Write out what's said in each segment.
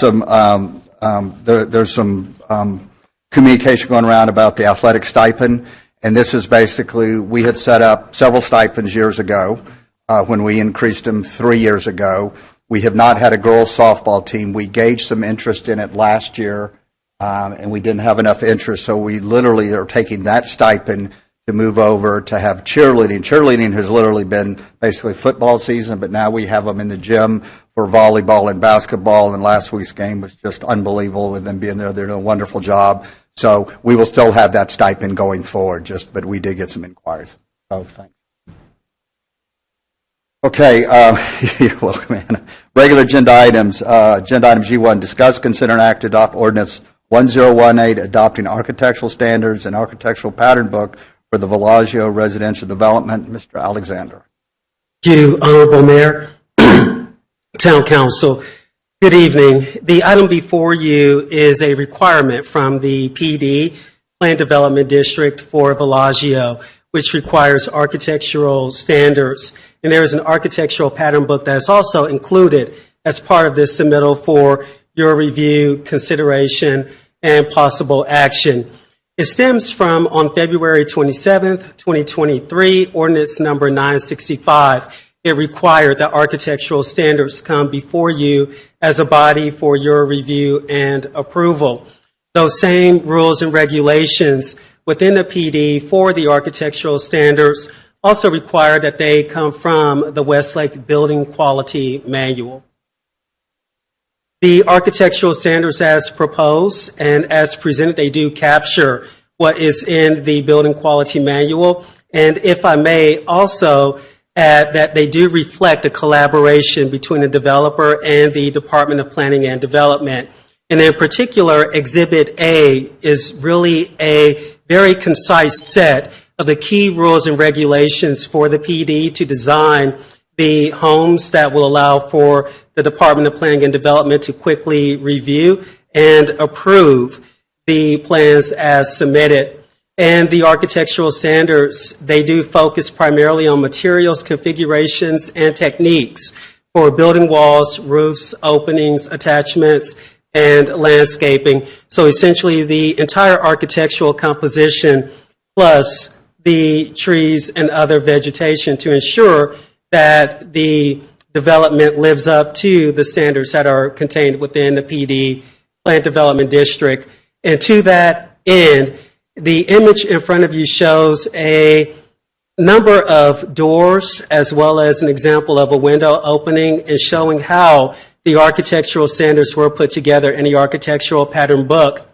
there's some communication going around about the athletic stipend, and this is basically, we had set up several stipends years ago when we increased them 3 years ago. We have not had a girls softball team. We gauged some interest in it last year, and we didn't have enough interest, so we literally are taking that stipend to move over to have cheerleading. Cheerleading has literally been basically football season, but now we have them in the gym for volleyball and basketball, and last week's game was just unbelievable with them being there. They're doing a wonderful job. So we will still have that stipend going forward, but we did get some inquiries. So thanks. Okay, you're welcome, Anna. Regular agenda items. Agenda item G1, discuss, consider, and act to adopt ordinance 1018, adopting architectural standards and architectural pattern book for the Villaggio residential development. Mr. Alexander. Thank you, Honorable Mayor, Town Council. Good evening. The item before you is a requirement from the PD, Plan Development District for Villaggio, which requires architectural standards. And there is an architectural pattern book that is also included as part of this submittal for your review, consideration, and possible action. It stems from, on February 27th, 2023, ordinance number 965. It required that architectural standards come before you as a body for your review and approval. Those same rules and regulations within the PD for the architectural standards also require that they come from the Westlake Building Quality Manual. The architectural standards as proposed and as presented, they do capture what is in the Building Quality Manual. And if I may also add that they do reflect a collaboration between the developer and the Department of Planning and Development. And in particular, Exhibit A is really a very concise set of the key rules and regulations for the PD to design the homes that will allow for the Department of Planning and Development to quickly review and approve the plans as submitted. And the architectural standards, they do focus primarily on materials, configurations, and techniques for building walls, roofs, openings, attachments, and landscaping. So essentially the entire architectural composition plus the trees and other vegetation to ensure that the development lives up to the standards that are contained within the PD Plant Development District. And to that end, the image in front of you shows a number of doors as well as an example of a window opening and showing how the architectural standards were put together in the architectural pattern book.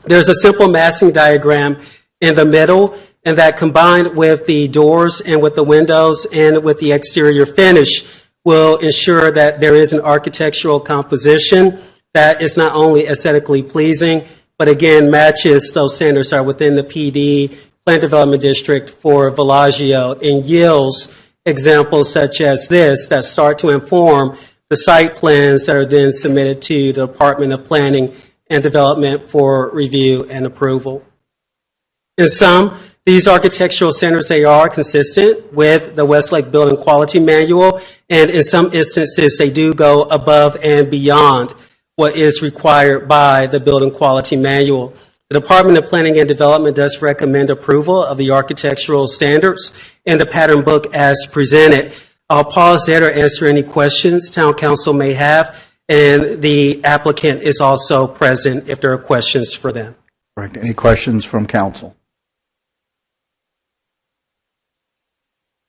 There's a simple massing diagram in the middle, and that combined with the doors and with the windows and with the exterior finish will ensure that there is an architectural composition that is not only aesthetically pleasing, but again matches those standards that are within the PD Plant Development District for Villaggio and yields examples such as this that start to inform the site plans that are then submitted to the Department of Planning and Development for review and approval. In sum, these architectural standards, they are consistent with the Westlake Building Quality Manual, and in some instances, they do go above and beyond what is required by the Building Quality Manual. The Department of Planning and Development does recommend approval of the architectural standards and the pattern book as presented. I'll pause there to answer any questions Town Council may have, and the applicant is also present if there are questions for them. Correct. Any questions from Council?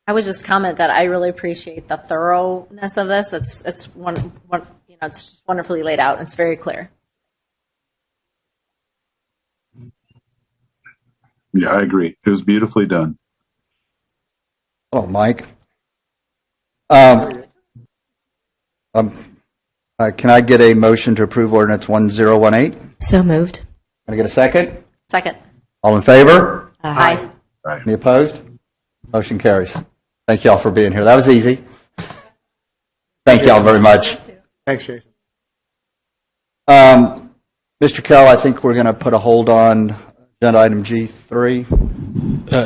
I would just comment that I really appreciate the thoroughness of this. It's just wonderfully laid out. It's very clear. Yeah, I agree. It was beautifully done. Oh, Mike. Can I get a motion to approve ordinance 1018? So moved. Can I get a second? Second. All in favor? Aye. Any opposed? Motion carries. Thank you all for being here. That was easy. Thank you all very much. Thanks, Jason. Mr. Kell, I think we're going to put a hold on agenda item G3.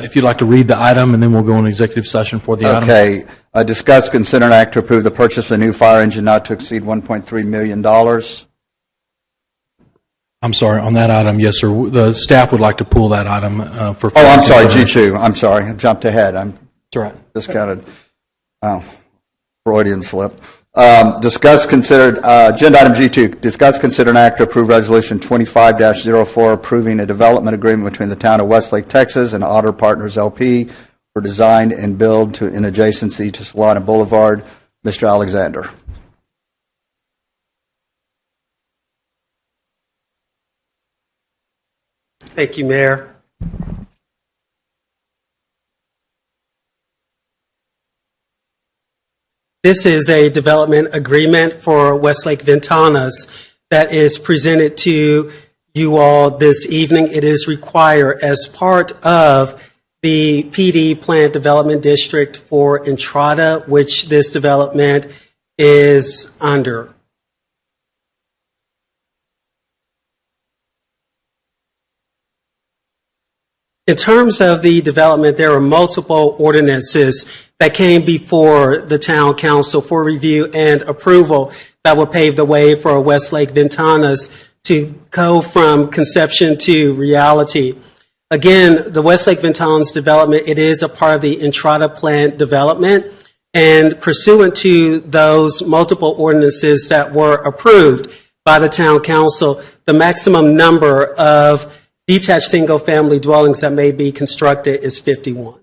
If you'd like to read the item, and then we'll go into executive session for the item. Okay. Discuss, consider, and act to approve the purchase of a new fire engine not to exceed $1.3 million. I'm sorry, on that item, yes, sir. The staff would like to pull that item for. Oh, I'm sorry, consideration. G2. I'm sorry, I jumped ahead. I'm That's all right. just kind of Freudian slip. Agenda item G2, discuss, consider, and act to approve Resolution 25-04, approving a development agreement between the town of Westlake, Texas, and Otter Partners LP for design and build in adjacency to Solana Boulevard. Mr. Alexander. Thank you, Mayor. This is a development agreement for Westlake Ventanas that is presented to you all this evening. It is required as part of the PD Planned Development District for Entrada, which this development is under. In terms of the development, there are multiple ordinances that came before the town council for review and approval that will pave the way for Westlake Ventanas to go from conception to reality. Again, the Westlake Ventanas development, it is a part of the Entrada Plan development, and pursuant to those multiple ordinances that were approved by the town council, the maximum number of detached single-family dwellings that may be constructed is 51.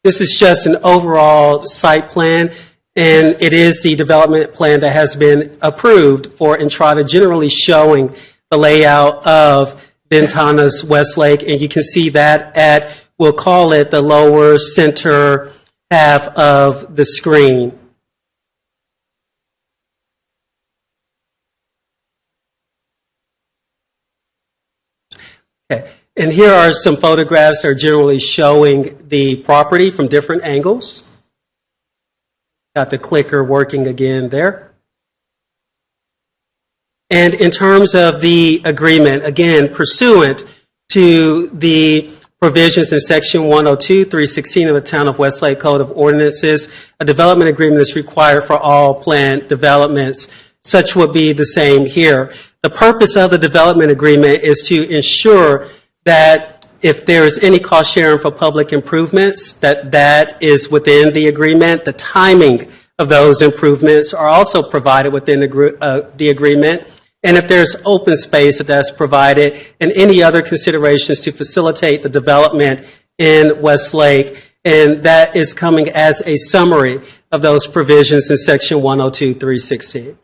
This is just an overall site plan, and it is the development plan that has been approved for Entrada, generally showing the layout of Ventanas Westlake, and you can see that at, we'll call it the lower center half of the screen. Okay. And here are some photographs that are generally showing the property from different angles. Got the clicker working again there. And in terms of the agreement, again, pursuant to the provisions in Section 102-316 of the Town of Westlake Code of Ordinances, a development agreement is required for all planned developments. Such would be the same here. The purpose of the development agreement is to ensure that if there is any cost sharing for public improvements, that is within the agreement. The timing of those improvements are also provided within the agreement. And if there's open space, that's provided, and any other considerations to facilitate the development in Westlake. And that is coming as a summary of those provisions in Section 102-316.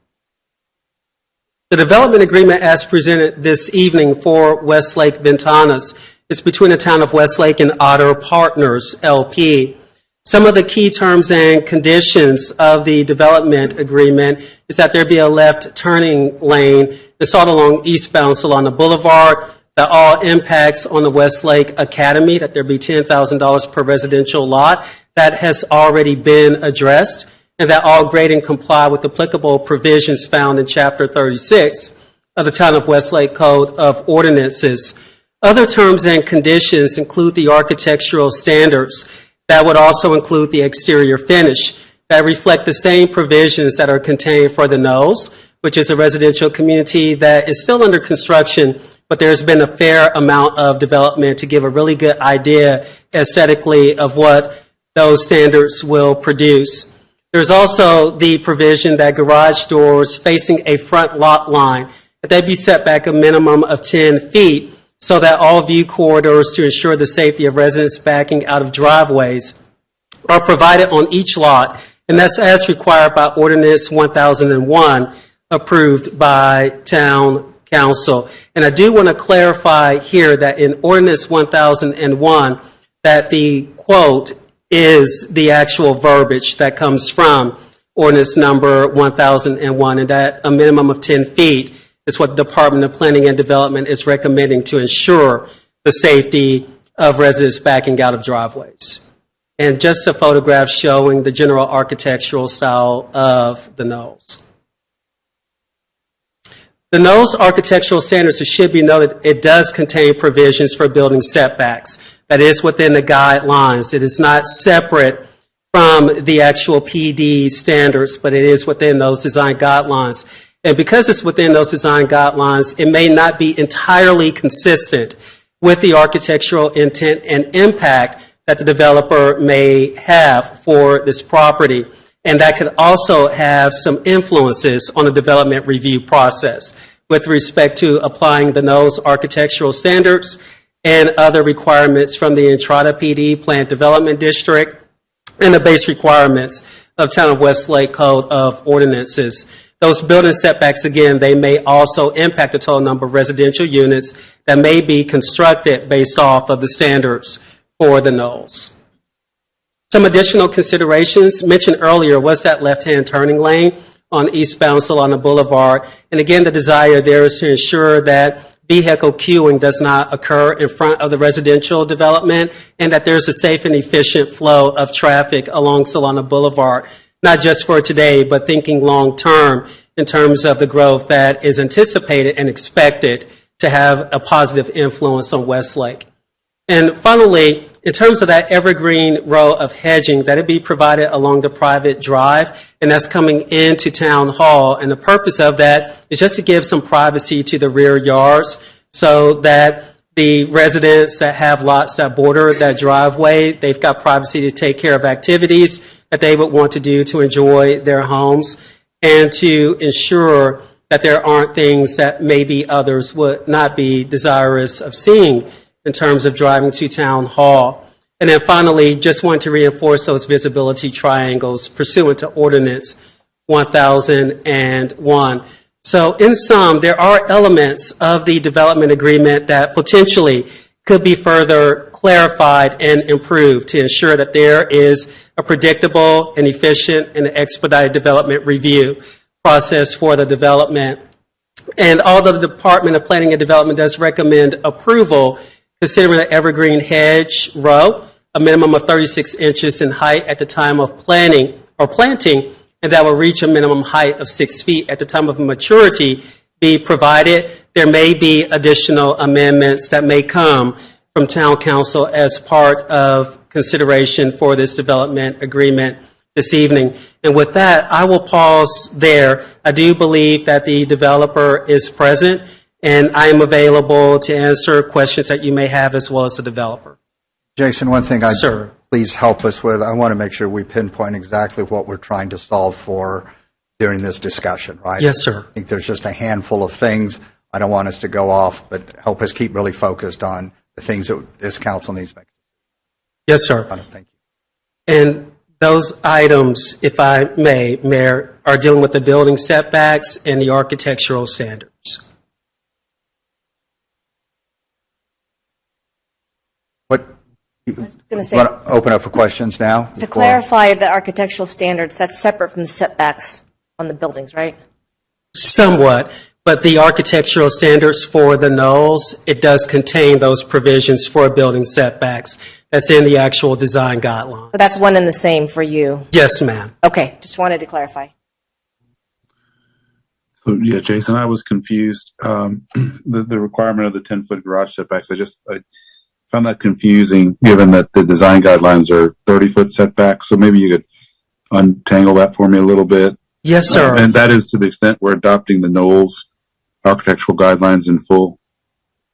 The development agreement as presented this evening for Westlake Ventanas is between the Town of Westlake and Otter Partners LP. Some of the key terms and conditions of the development agreement is that there be a left turning lane installed along eastbound Solana Boulevard, that all impacts on the Westlake Academy, that there be $10,000 per residential lot. That has already been addressed, and that all grading comply with applicable provisions found in Chapter 36 of the Town of Westlake Code of Ordinances. Other terms and conditions include the architectural standards. That would also include the exterior finish that reflect the same provisions that are contained for the Knolls, which is a residential community that is still under construction, but there's been a fair amount of development to give a really good idea aesthetically of what those standards will produce. There's also the provision that garage doors facing a front lot line, that they be set back a minimum of 10 feet so that all view corridors to ensure the safety of residents backing out of driveways are provided on each lot, and that's as required by Ordinance 1001, approved by Town Council. And I do want to clarify here that in Ordinance 1001, that the quote is the actual verbiage that comes from Ordinance number 1001, and that a minimum of 10 feet is what the Department of Planning and Development is recommending to ensure the safety of residents backing out of driveways. And just a photograph showing the general architectural style of the Knolls. The Knolls architectural standards, it should be noted, it does contain provisions for building setbacks. That is within the guidelines. It is not separate from the actual PD standards, but it is within those design guidelines. And because it's within those design guidelines, it may not be entirely consistent with the architectural intent and impact that the developer may have for this property. And that could also have some influences on the development review process with respect to applying the NO's architectural standards and other requirements from the Entrada PD Plant Development District and the base requirements of Town of Westlake Code of Ordinances. Those building setbacks, again, they may also impact the total number of residential units that may be constructed based off of the standards for the NOs. Some additional considerations mentioned earlier was that left-hand turning lane on eastbound Solana Boulevard. And again, the desire there is to ensure that vehicle queuing does not occur in front of the residential development and that there's a safe and efficient flow of traffic along Solana Boulevard, not just for today, but thinking long-term in terms of the growth that is anticipated and expected to have a positive influence on Westlake. And finally, in terms of that evergreen row of hedging, that it be provided along the private drive, and that's coming into Town Hall. And the purpose of that is just to give some privacy to the rear yards so that the residents that have lots that border that driveway, they've got privacy to take care of activities that they would want to do to enjoy their homes and to ensure that there aren't things that maybe others would not be desirous of seeing in terms of driving to Town Hall. And then finally, just want to reinforce those visibility triangles pursuant to Ordinance 1001. So in sum, there are elements of the development agreement that potentially could be further clarified and improved to ensure that there is a predictable and efficient and expedited development review process for the development. And although the Department of Planning and Development does recommend approval, considering the evergreen hedge row, a minimum of 36 inches in height at the time of planting, and that will reach a minimum height of 6 feet at the time of maturity, be provided. There may be additional amendments that may come from Town Council as part of consideration for this development agreement this evening. And with that, I will pause there. I do believe that the developer is present, and I am available to answer questions that you may have as well as the developer. Jason, one thing Sir. please help us with, I want to make sure we pinpoint exactly what we're trying to solve for during this discussion, right? Yes, sir. I think there's just a handful of things. I don't want us to go off, but help us keep really focused on the things that this council needs to make. Yes, sir. Thank you. And those items, if I may, Mayor, are dealing with the building setbacks and the architectural standards. What, you gonna say- want to open up for questions now? To clarify the architectural standards, that's separate from the setbacks on the buildings, right? Somewhat, but the architectural standards for the NOLs, it does contain those provisions for building setbacks. That's in the actual design guidelines. But that's one and the same for you? Yes, ma'am. Okay, just wanted to clarify. So, yeah, Jason, I was confused. The requirement of the 10-foot garage setbacks, I found that confusing given that the design guidelines are 30-foot setbacks. So maybe you could untangle that for me a little bit. Yes, sir. And that is to the extent we're adopting the Knowles architectural guidelines in full.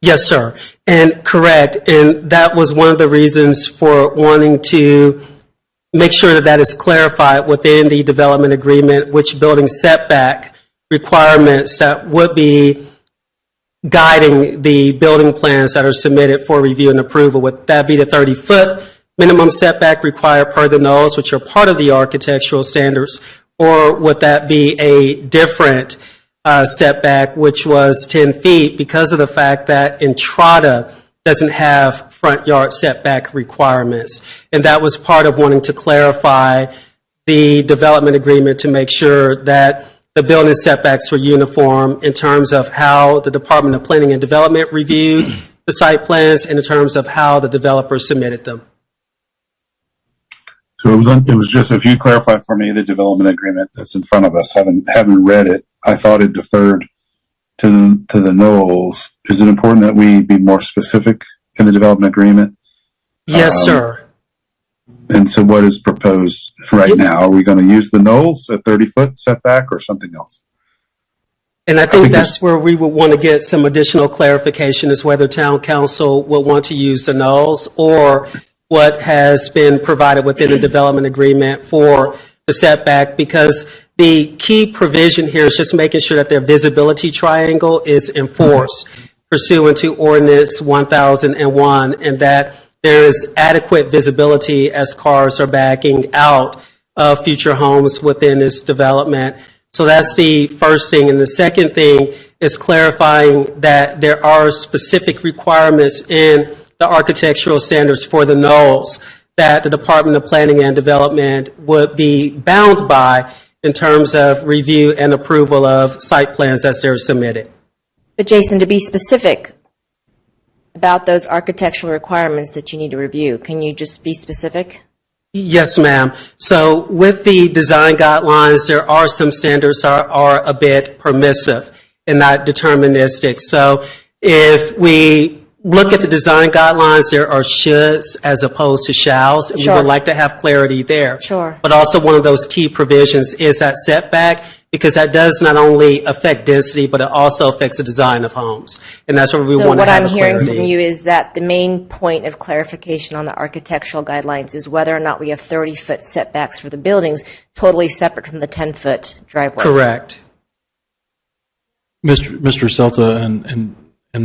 Yes, sir. And correct. And that was one of the reasons for wanting to make sure that that is clarified within the development agreement, which building setback requirements that would be guiding the building plans that are submitted for review and approval. Would that be the 30-foot minimum setback required per the NOLs, which are part of the architectural standards, or would that be a different setback, which was 10 feet, because of the fact that Entrada doesn't have front yard setback requirements? And that was part of wanting to clarify the development agreement to make sure that the building setbacks were uniform in terms of how the Department of Planning and Development reviewed the site plans and in terms of how the developer submitted them. So it was just, if you clarify for me the development agreement that's in front of us, having read it, I thought it deferred to the Knowles. Is it important that we be more specific in the development agreement? Yes, sir. And so what is proposed right now? Are we going to use the knolls at 30-foot setback or something else? And I think that's where we would want to get some additional clarification is whether town council will want to use the nulls or what has been provided within the development agreement for the setback, because the key provision here is just making sure that their visibility triangle is enforced pursuant to Ordinance 1001, and that there is adequate visibility as cars are backing out of future homes within this development. So that's the first thing. And the second thing is clarifying that there are specific requirements in the architectural standards for the knolls that the Department of Planning and Development would be bound by in terms of review and approval of site plans as they're submitted. But Jason, to be specific about those architectural requirements that you need to review, can you just be specific? Yes, ma'am. So with the design guidelines, there are some standards that are a bit permissive and not deterministic. So if we look at the design guidelines, there are shoulds as opposed to shalls, and Sure. we would like to have clarity there. Sure. But also one of those key provisions is that setback, because that does not only affect density, but it also affects the design of homes. And that's where we So want to what have I'm a hearing clarity. from you is that the main point of clarification on the architectural guidelines is whether or not we have 30-foot setbacks for the buildings, totally separate from the 10-foot driveway. Correct. Mr. Celta and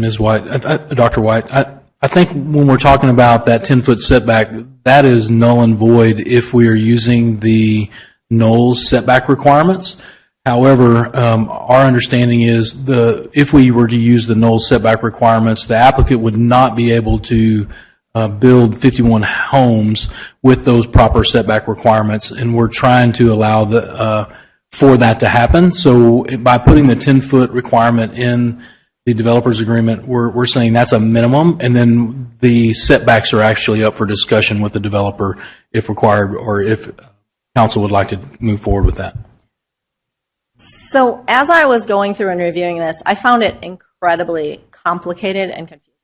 Ms. White, Dr. White, I think when we're talking about that 10-foot setback, that is null and void if we are using the Knowles setback requirements. However, our understanding is if we were to use the Knowles setback requirements, the applicant would not be able to build 51 homes with those proper setback requirements, and we're trying to allow for that to happen. So by putting the 10-foot requirement in the developer's agreement, we're saying that's a minimum, and then the setbacks are actually up for discussion with the developer if required, or if council would like to move forward with that. So as I was going through and reviewing this, I found it incredibly complicated and confusing.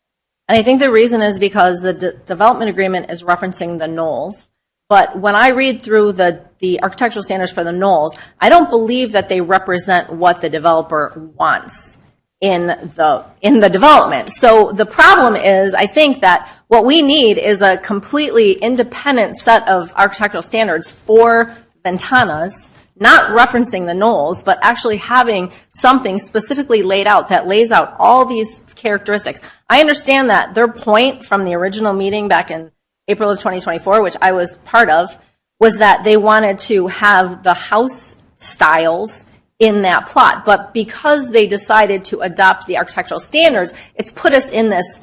And I think the reason is because the development agreement is referencing the knolls. But when I read through the architectural standards for the knolls, I don't believe that they represent what the developer wants in the development. So the problem is, I think that what we need is a completely independent set of architectural standards for ventanas, not referencing the knolls, but actually having something specifically laid out that lays out all these characteristics. I understand that their point from the original meeting back in April of 2024, which I was part of, was that they wanted to have the house styles in that plot. But because they decided to adopt the architectural standards, it's put us in this,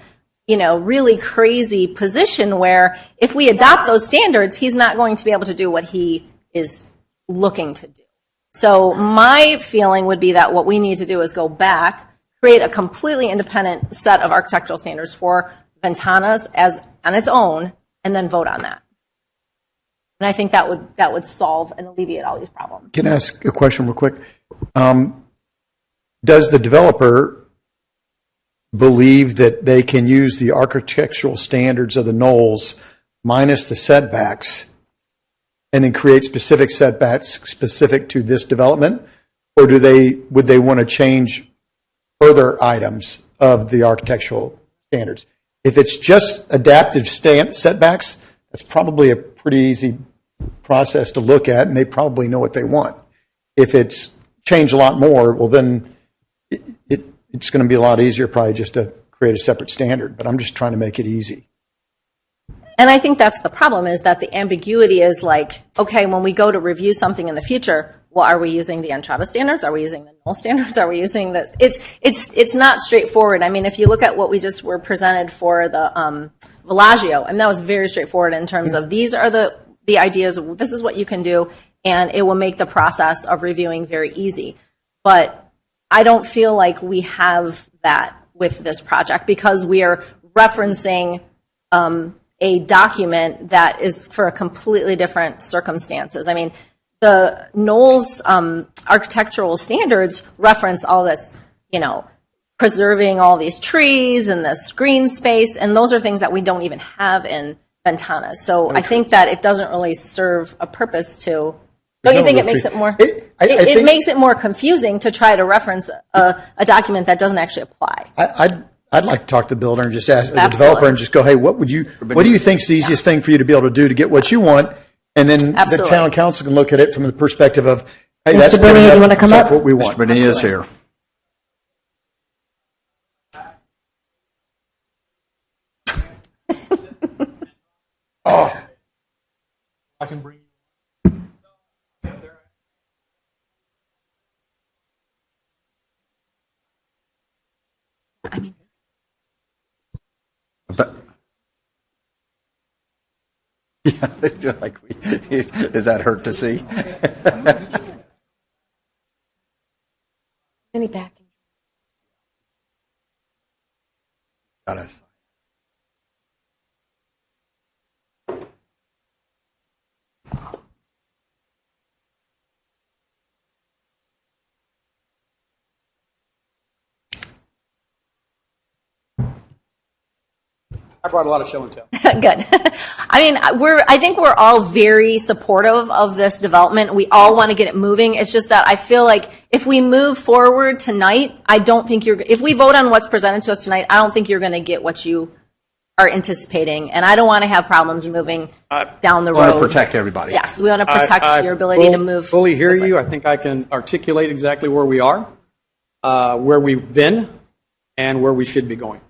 really crazy position where if we adopt those standards, he's not going to be able to do what he is looking to do. So my feeling would be that what we need to do is go back, create a completely independent set of architectural standards for ventanas as on its own, and then vote on that. And I think that would solve and alleviate all these problems. Can I ask a question real quick? Does the developer believe that they can use the architectural standards of the knolls minus the setbacks and then create specific setbacks specific to this development? Or would they want to change further items of the architectural standards? If it's just adaptive setbacks, that's probably a pretty easy process to look at, and they probably know what they want. If it's changed a lot more, well, then it's going to be a lot easier probably just to create a separate standard, but I'm just trying to make it easy. And I think that's the problem, is that the ambiguity is like, okay, when we go to review something in the future, well, are we using the Entrada standards? Are we using the Knoll standards? Are we using this? It's not straightforward. I mean, if you look at what we just were presented for the Villaggio, and that was very straightforward in terms of these are the ideas, this is what you can do, and it will make the process of reviewing very easy. But I don't feel like we have that with this project because we are referencing a document that is for a completely different circumstances. I mean, the Knowles architectural standards reference all this, preserving all these trees and this green space, and those are things that we don't even have in Ventanas. So I think that it doesn't really serve a purpose to. Don't you think it makes it more? It makes it more confusing to try to reference a document that doesn't actually apply. I'd like to talk to the builder and just ask the Absolutely. developer and just go, hey, what do you think's the easiest thing for you to be able to do to get what you want? And then the Absolutely. town council can look at it from the perspective of, hey, Mr. that's good Bernier, enough you wanna to come protect up? what we want. Mr. Bonilla is here. I can bring But, yeah, they feel like does that hurt to see? Any back? Got us. I brought a lot of show and tell. Good. I mean, I think we're all very supportive of this development. We all want to get it moving. It's just that I feel like if we move forward tonight, I don't think if we vote on what's presented to us tonight, I don't think you're going to get what you are anticipating. And I don't want to have problems moving down the We road. want to protect everybody. Yes, we want to protect your ability to move. Fully hear quickly. you. I think I can articulate exactly where we are, where we've been, and where we should be going.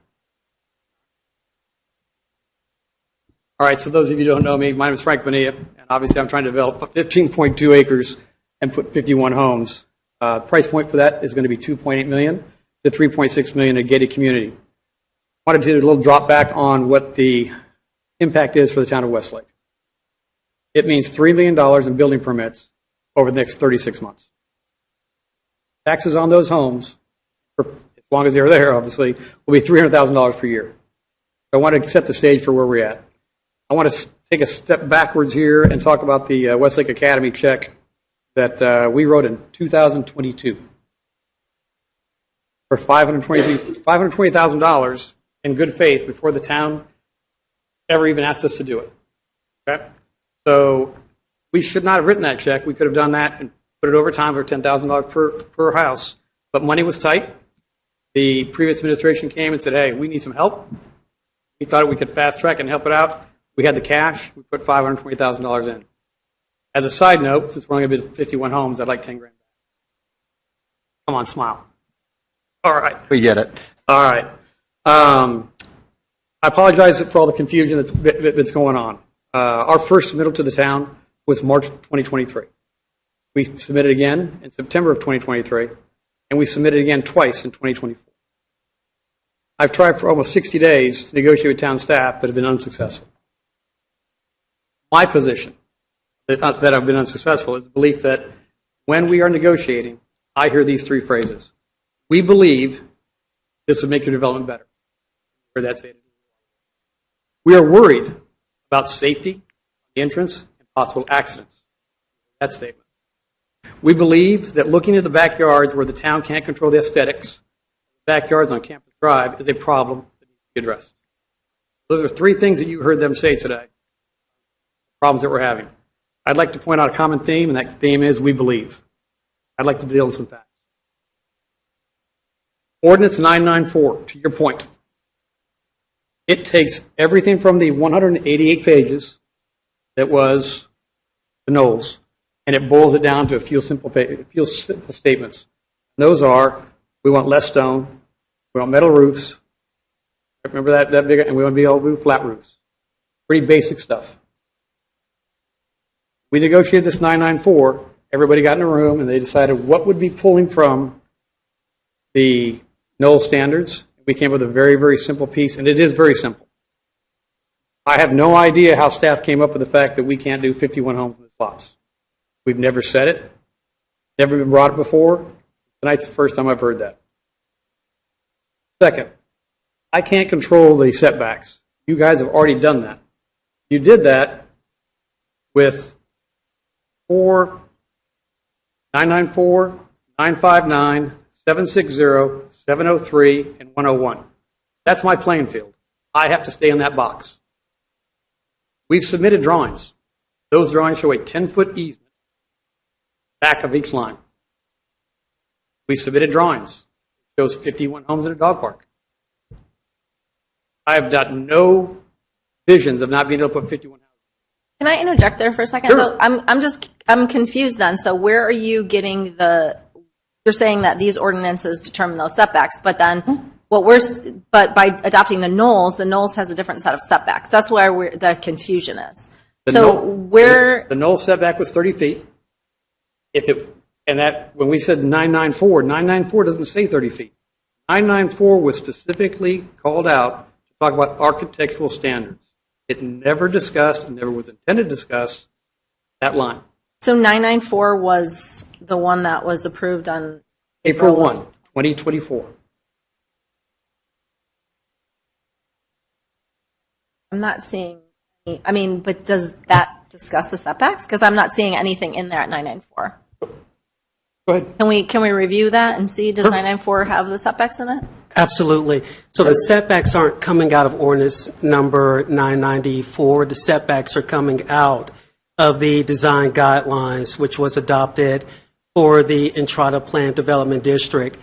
All right, so those of you who don't know me, my name is Frank Bonilla, and obviously I'm trying to develop 15.2 acres and put 51 homes. Price point for that is going to be $2.8 million to $3.6 million in a gated community. Wanted to do a little drop back on what the impact is for the town of Westlake. It means $3 million in building permits over the next 36 months. Taxes on those homes, for as long as they're there, obviously, will be $300,000 per year. So I wanted to set the stage for where we're at. I want to take a step backwards here and talk about the Westlake Academy check that we wrote in 2022 for $520,000 in good faith before the town ever even asked us to do it. Okay? So we should not have written that check. We could have done that and put it over time for $10,000 per house. But money was tight. The previous administration came and said, hey, we need some help. We thought we could fast track and help it out. We had the cash. We put $520,000 in. As a side note, since we're only going to be 51 homes, I'd like 10 grand back. Come on, smile. All right. We get it. All right. I apologize for all the confusion that's going on. Our first submittal to the town was March 2023. We submitted again in September of 2023, and we submitted again twice in 2024. I've tried for almost 60 days to negotiate with town staff, but have been unsuccessful. My position that I've been unsuccessful is the belief that when we are negotiating, I hear these three phrases. We believe this would make your development better. Heard that stated. We are worried about safety, the entrance, and possible accidents. That statement. We believe that looking at the backyards where the town can't control the aesthetics, backyards on Campus Drive is a problem that needs to be addressed. Those are three things that you heard them say today. Problems that we're having. I'd like to point out a common theme, and that theme is we believe. I'd like to deal with some facts. Ordinance 994, to your point. It takes everything from the 188 pages that was the Knowles, and it boils it down to a few simple statements. Those are, we want less stone, we want metal roofs, remember that big, and we want to be able to do flat roofs. Pretty basic stuff. We negotiated this 994, everybody got in a room, and they decided what would be pulling from the Knoll standards. We came up with a very, very simple piece, and it is very simple. I have no idea how staff came up with the fact that we can't do 51 homes in the lots. We've never said it, never been brought up before. Tonight's the first time I've heard that. Second, I can't control the setbacks. You guys have already done that. You did that with 994, 959, 760, 703, and 101. That's my playing field. I have to stay in that box. We've submitted drawings. Those drawings show a 10-foot easement back of each line. We submitted drawings. It shows 51 homes in a dog park. I have got no visions of not being able to put 51 houses. Can I interject there for a second? Sure. Though? I'm confused then. So where are you getting you're saying that these ordinances determine those setbacks, but then but by adopting the Knolls has a different set of setbacks. That's where the confusion is. The Knoll setback was 30 feet. When we said 994 doesn't say 30 feet. 994 was specifically called out to talk about architectural standards. It never discussed, and never was intended to discuss, that line. So 994 was the one that was approved on April 1, 2024. I'm not seeing but does that discuss the setbacks? Because I'm not seeing anything in there at 994. Go ahead. Can we review that and see, does 994 have the setbacks in it? Absolutely. So the setbacks aren't coming out of ordinance number 994. The setbacks are coming out of the design guidelines, which was adopted for the Entrada Planned Development District.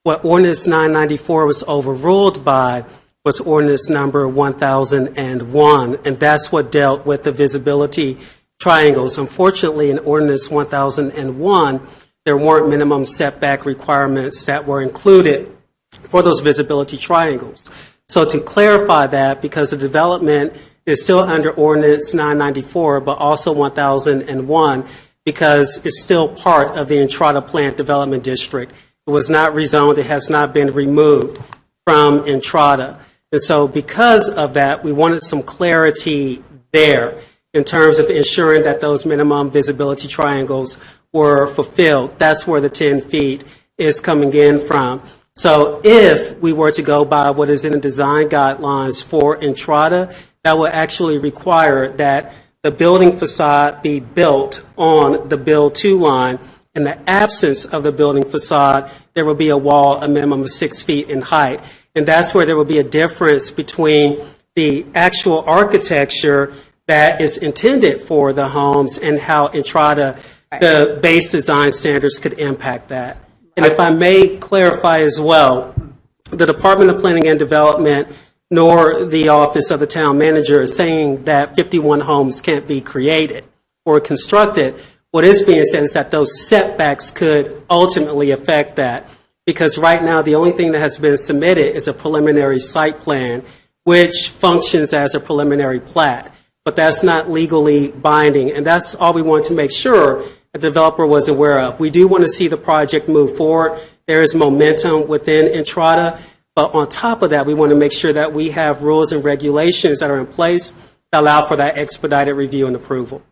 What ordinance 994 was overruled by was ordinance number 1001, and that's what dealt with the visibility triangles. Unfortunately, in ordinance 1001, there weren't minimum setback requirements that were included for those visibility triangles. So to clarify that, because the development is still under ordinance 994, but also 1001, because it's still part of the Entrada Planned Development District. It was not rezoned. It has not been removed from Entrada. And so because of that, we wanted some clarity there in terms of ensuring that those minimum visibility triangles were fulfilled. That's where the 10 feet is coming in from. So if we were to go by what is in the design guidelines for Entrada, that would actually require that the building facade be built on the build to line. In the absence of the building facade, there will be a wall a minimum of 6 feet in height. And that's where there will be a difference between the actual architecture that is intended for the homes and how Entrada, the base design standards, could impact that. And if I may clarify as well, the Department of Planning and Development nor the Office of the Town Manager is saying that 51 homes can't be created or constructed. What is being said is that those setbacks could ultimately affect that, because right now the only thing that has been submitted is a preliminary site plan, which functions as a preliminary plat, but that's not legally binding, and that's all we want to make sure the developer was aware of. We do want to see the project move forward. There is momentum within Entrada, but on top of that, we want to make sure that we have rules and regulations that are in place that allow for that expedited review and approval.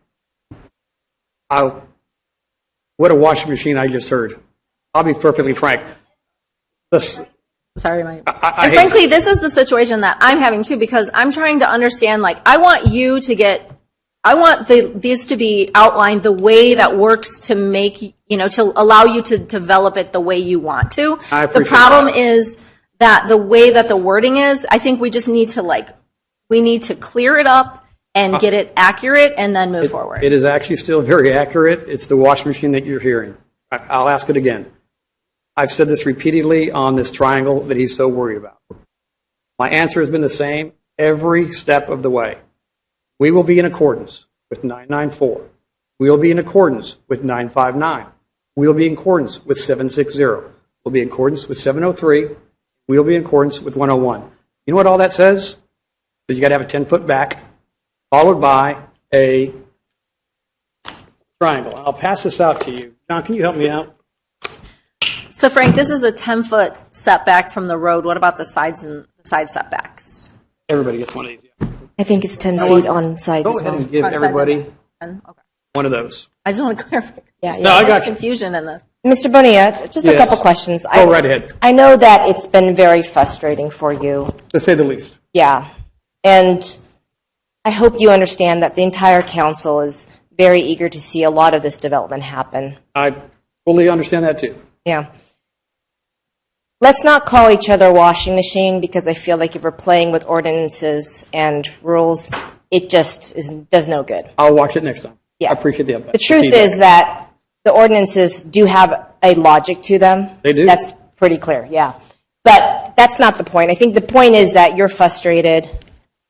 What a washing machine I just heard. I'll be perfectly frank. Sorry, Mike. And frankly, this is the situation that I'm having too, because I'm trying to understand, I want these to be outlined the way that works to make, to allow you to develop it the way you want to. I appreciate the problem is that the way that the wording is, I think we just need to clear it up and get it accurate and then move forward. It is actually still very accurate. It's the washing machine that you're hearing. I'll ask it again. I've said this repeatedly on this triangle that he's so worried about. My answer has been the same every step of the way. We will be in accordance with 994. We will be in accordance with 959. We will be in accordance with 760. We'll be in accordance with 703. We will be in accordance with 101. You know what all that says? That you got to have a 10-foot back, followed by a triangle. I'll pass this out to you. John, can you help me out? So, Frank, this is a 10-foot setback from the road. What about the sides and the side setbacks? Everybody gets one of these. Yeah. I think it's 10 feet on sides Go as ahead well. and give everybody Okay. one of those. I just want to clarify. Yeah, No, I got There's you. confusion in this. Mr. Bonilla, just a Yes. couple questions. Go right ahead. I know that it's been very frustrating for you. To say the least. Yeah. And I hope you understand that the entire council is very eager to see a lot of this development happen. I fully understand that too. Yeah. Let's not call each other washing machine, because I feel like if we're playing with ordinances and rules, it just does no good. I'll watch it next time. Yeah. I appreciate the update. The truth is that the ordinances do have a logic to them. They do. That's pretty clear, yeah. But that's not the point. I think the point is that you're frustrated,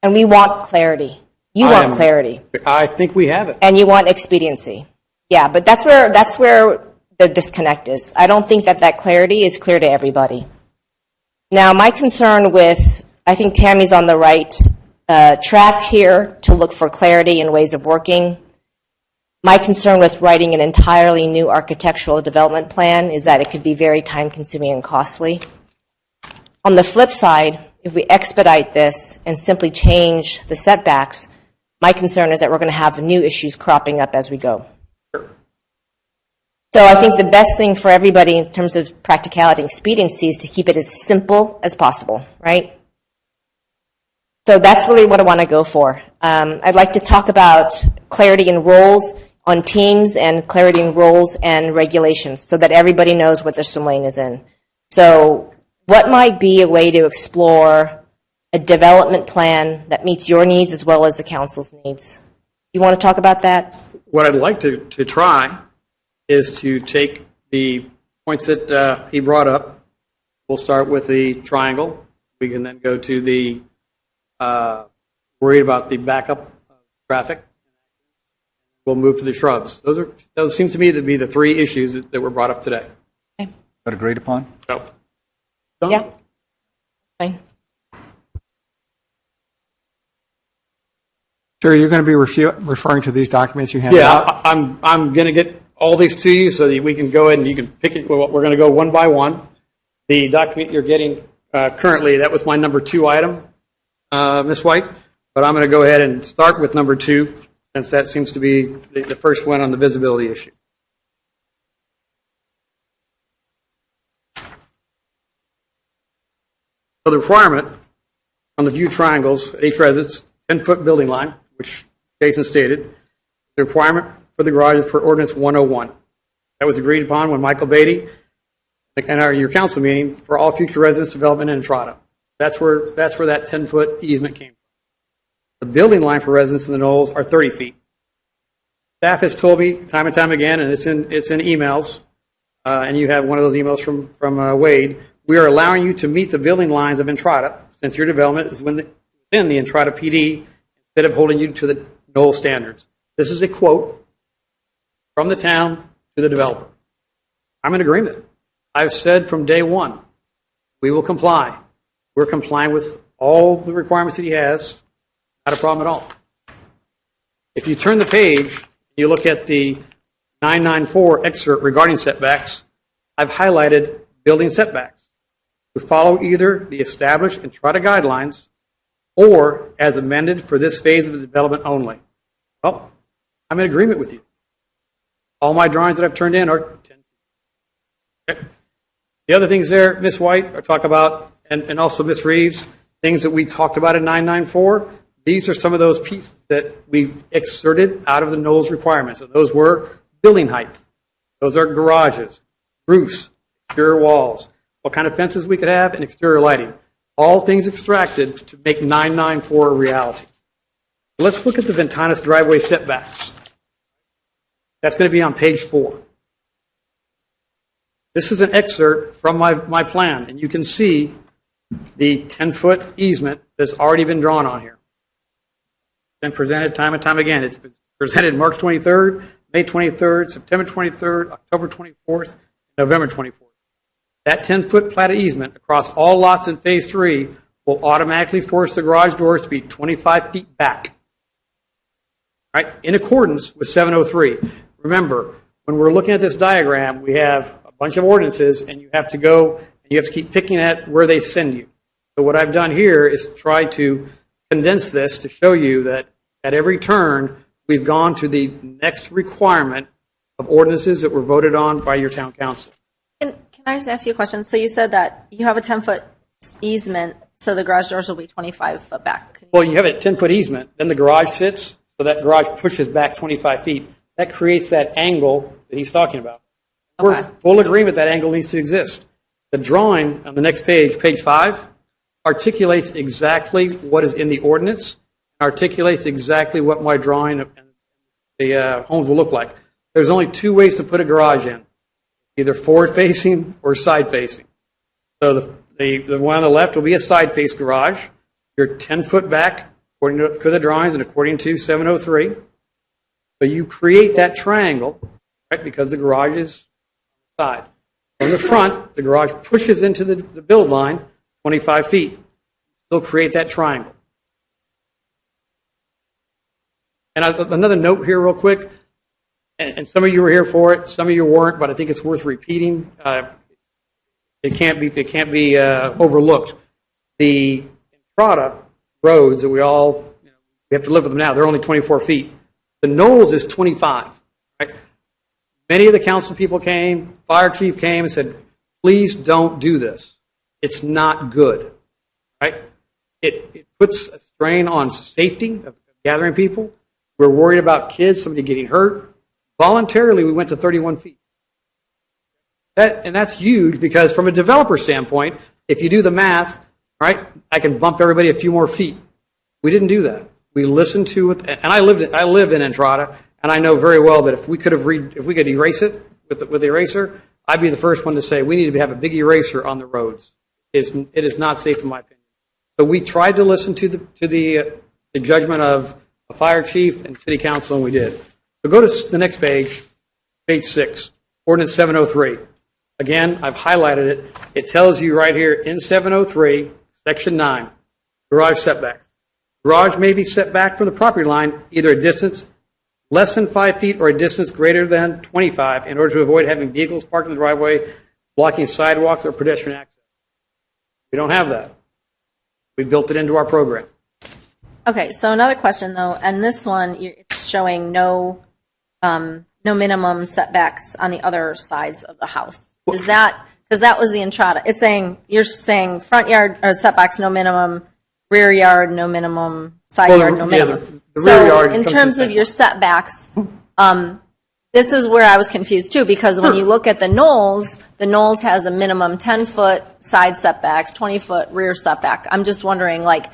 and we want clarity. You want clarity, I think we have it. and you want expediency. Yeah, but that's where the disconnect is. I don't think that clarity is clear to everybody. Now, my concern with, I think Tammy's on the right track here to look for clarity and ways of working. My concern with writing an entirely new architectural development plan is that it could be very time-consuming and costly. On the flip side, if we expedite this and simply change the setbacks, my concern is that we're going to have new issues cropping up as we go. So I think the best thing for everybody in terms of practicality and expediency is to keep it as simple as possible, right? So that's really what I want to go for. I'd like to talk about clarity in roles on teams and clarity in roles and regulations so that everybody knows what their swim lane is in. So what might be a way to explore a development plan that meets your needs as well as the council's needs? You want to talk about that? What I'd like to try is to take the points that he brought up. We'll start with the triangle. We can then go to the worried about the backup traffic. We'll move to the shrubs. Those seem to me to be the three issues that were brought up today. Okay. That agreed upon? So, Yeah. Fine. Sure, you're going to be referring to these documents you handed out? Yeah, I'm going to get all these to you so that we can go ahead and you can pick it. We're going to go one by one. The document you're getting currently, that was my number 2 item, Ms. White. But I'm going to go ahead and start with number 2, since that seems to be the first one on the visibility issue. So the requirement on the view triangles at each residence, 10-foot building line, which Jason stated, the requirement for the garage is per ordinance 101. That was agreed upon when Michael Beatty and your council meeting for all future residence development in Entrada. That's where that 10-foot easement came from. The building line for residents in the Knolls are 30 feet. Staff has told me time and time again, and it's in emails, and you have one of those emails from Wade. We are allowing you to meet the building lines of Entrada, since your development is within the Entrada PD, instead of holding you to the Knoll standards. This is a quote from the town to the developer. I'm in agreement. I've said from day one, we will comply. We're complying with all the requirements that he has. Not a problem at all. If you turn the page, you look at the 994 excerpt regarding setbacks, I've highlighted building setbacks to follow either the established Entrada guidelines or as amended for this phase of the development only. Well, I'm in agreement with you. All my drawings that I've turned in are 10 feet. Okay. The other things there, Ms. White, are talk about, and also Ms. Reeves, things that we talked about in 994. These are some of those pieces that we excerpted out of the Knolls requirements. And those were building height. Those are garages, roofs, exterior walls, what kind of fences we could have, and exterior lighting. All things extracted to make 994 a reality. Let's look at the Ventanas driveway setbacks. That's going to be on page 4. This is an excerpt from my plan, and you can see the 10-foot easement that's already been drawn on here. Been presented time and time again. It's been presented March 23rd, May 23rd, September 23rd, October 24th, November 24th. That 10-foot platted easement across all lots in Phase 3 will automatically force the garage doors to be 25 feet back. All right, in accordance with 703. Remember, when we're looking at this diagram, we have a bunch of ordinances, and you have to go and you have to keep picking at where they send you. So what I've done here is try to condense this to show you that at every turn, we've gone to the next requirement of ordinances that were voted on by your town council. And can I just ask you a question? So you said that you have a 10-foot easement, so the garage doors will be 25 foot back. Well, you have a 10-foot easement, then the garage sits, so that garage pushes back 25 feet. That creates that angle that he's talking about. We're full agreement that angle needs to exist. The drawing on the next page, page 5, articulates exactly what is in the ordinance. articulates exactly what my drawing and the homes will look like. There's only two ways to put a garage in, either forward-facing or side-facing. So the one on the left will be a side-face garage. You're 10 foot back, according to the drawings and according to 703. So you create that triangle, right, because the garage is side. From the front, the garage pushes into the build line 25 feet. They'll create that triangle. And another note here real quick, and some of you were here for it, some of you weren't, but I think it's worth repeating. It can't be overlooked. The Entrada roads that we have to live with them now, they're only 24 feet. The Knolls is 25, right? Many of the council people came, fire chief came and said, please don't do this. It's not good, right? It puts a strain on safety of gathering people. We're worried about kids, somebody getting hurt. Voluntarily, we went to 31 feet. And that's huge because from a developer standpoint, if you do the math, right, I can bump everybody a few more feet. We didn't do that. We listened to it, and I live in Entrada, and I know very well that if we could erase it with the eraser, I'd be the first one to say we need to have a big eraser on the roads. It is not safe, in my opinion. So we tried to listen to the judgment of a fire chief and city council, and we did. So go to the next page, page 6, ordinance 703. Again, I've highlighted it. It tells you right here in 703, section 9, garage setbacks. Garage may be set back from the property line either a distance less than 5 feet or a distance greater than 25 in order to avoid having vehicles parked in the driveway, blocking sidewalks or pedestrian access. We don't have that. We built it into our program. Okay, so another question though, and this one, it's showing no minimum setbacks on the other sides of the house. Is that, because that was the Entrada. You're saying front yard setbacks, no minimum, rear yard, no minimum, side yard, no minimum. The rear yard in terms of your setbacks, this is where I was confused too, because when you look at the Knolls has a minimum 10-foot side setbacks, 20-foot rear setback. I'm just wondering, like,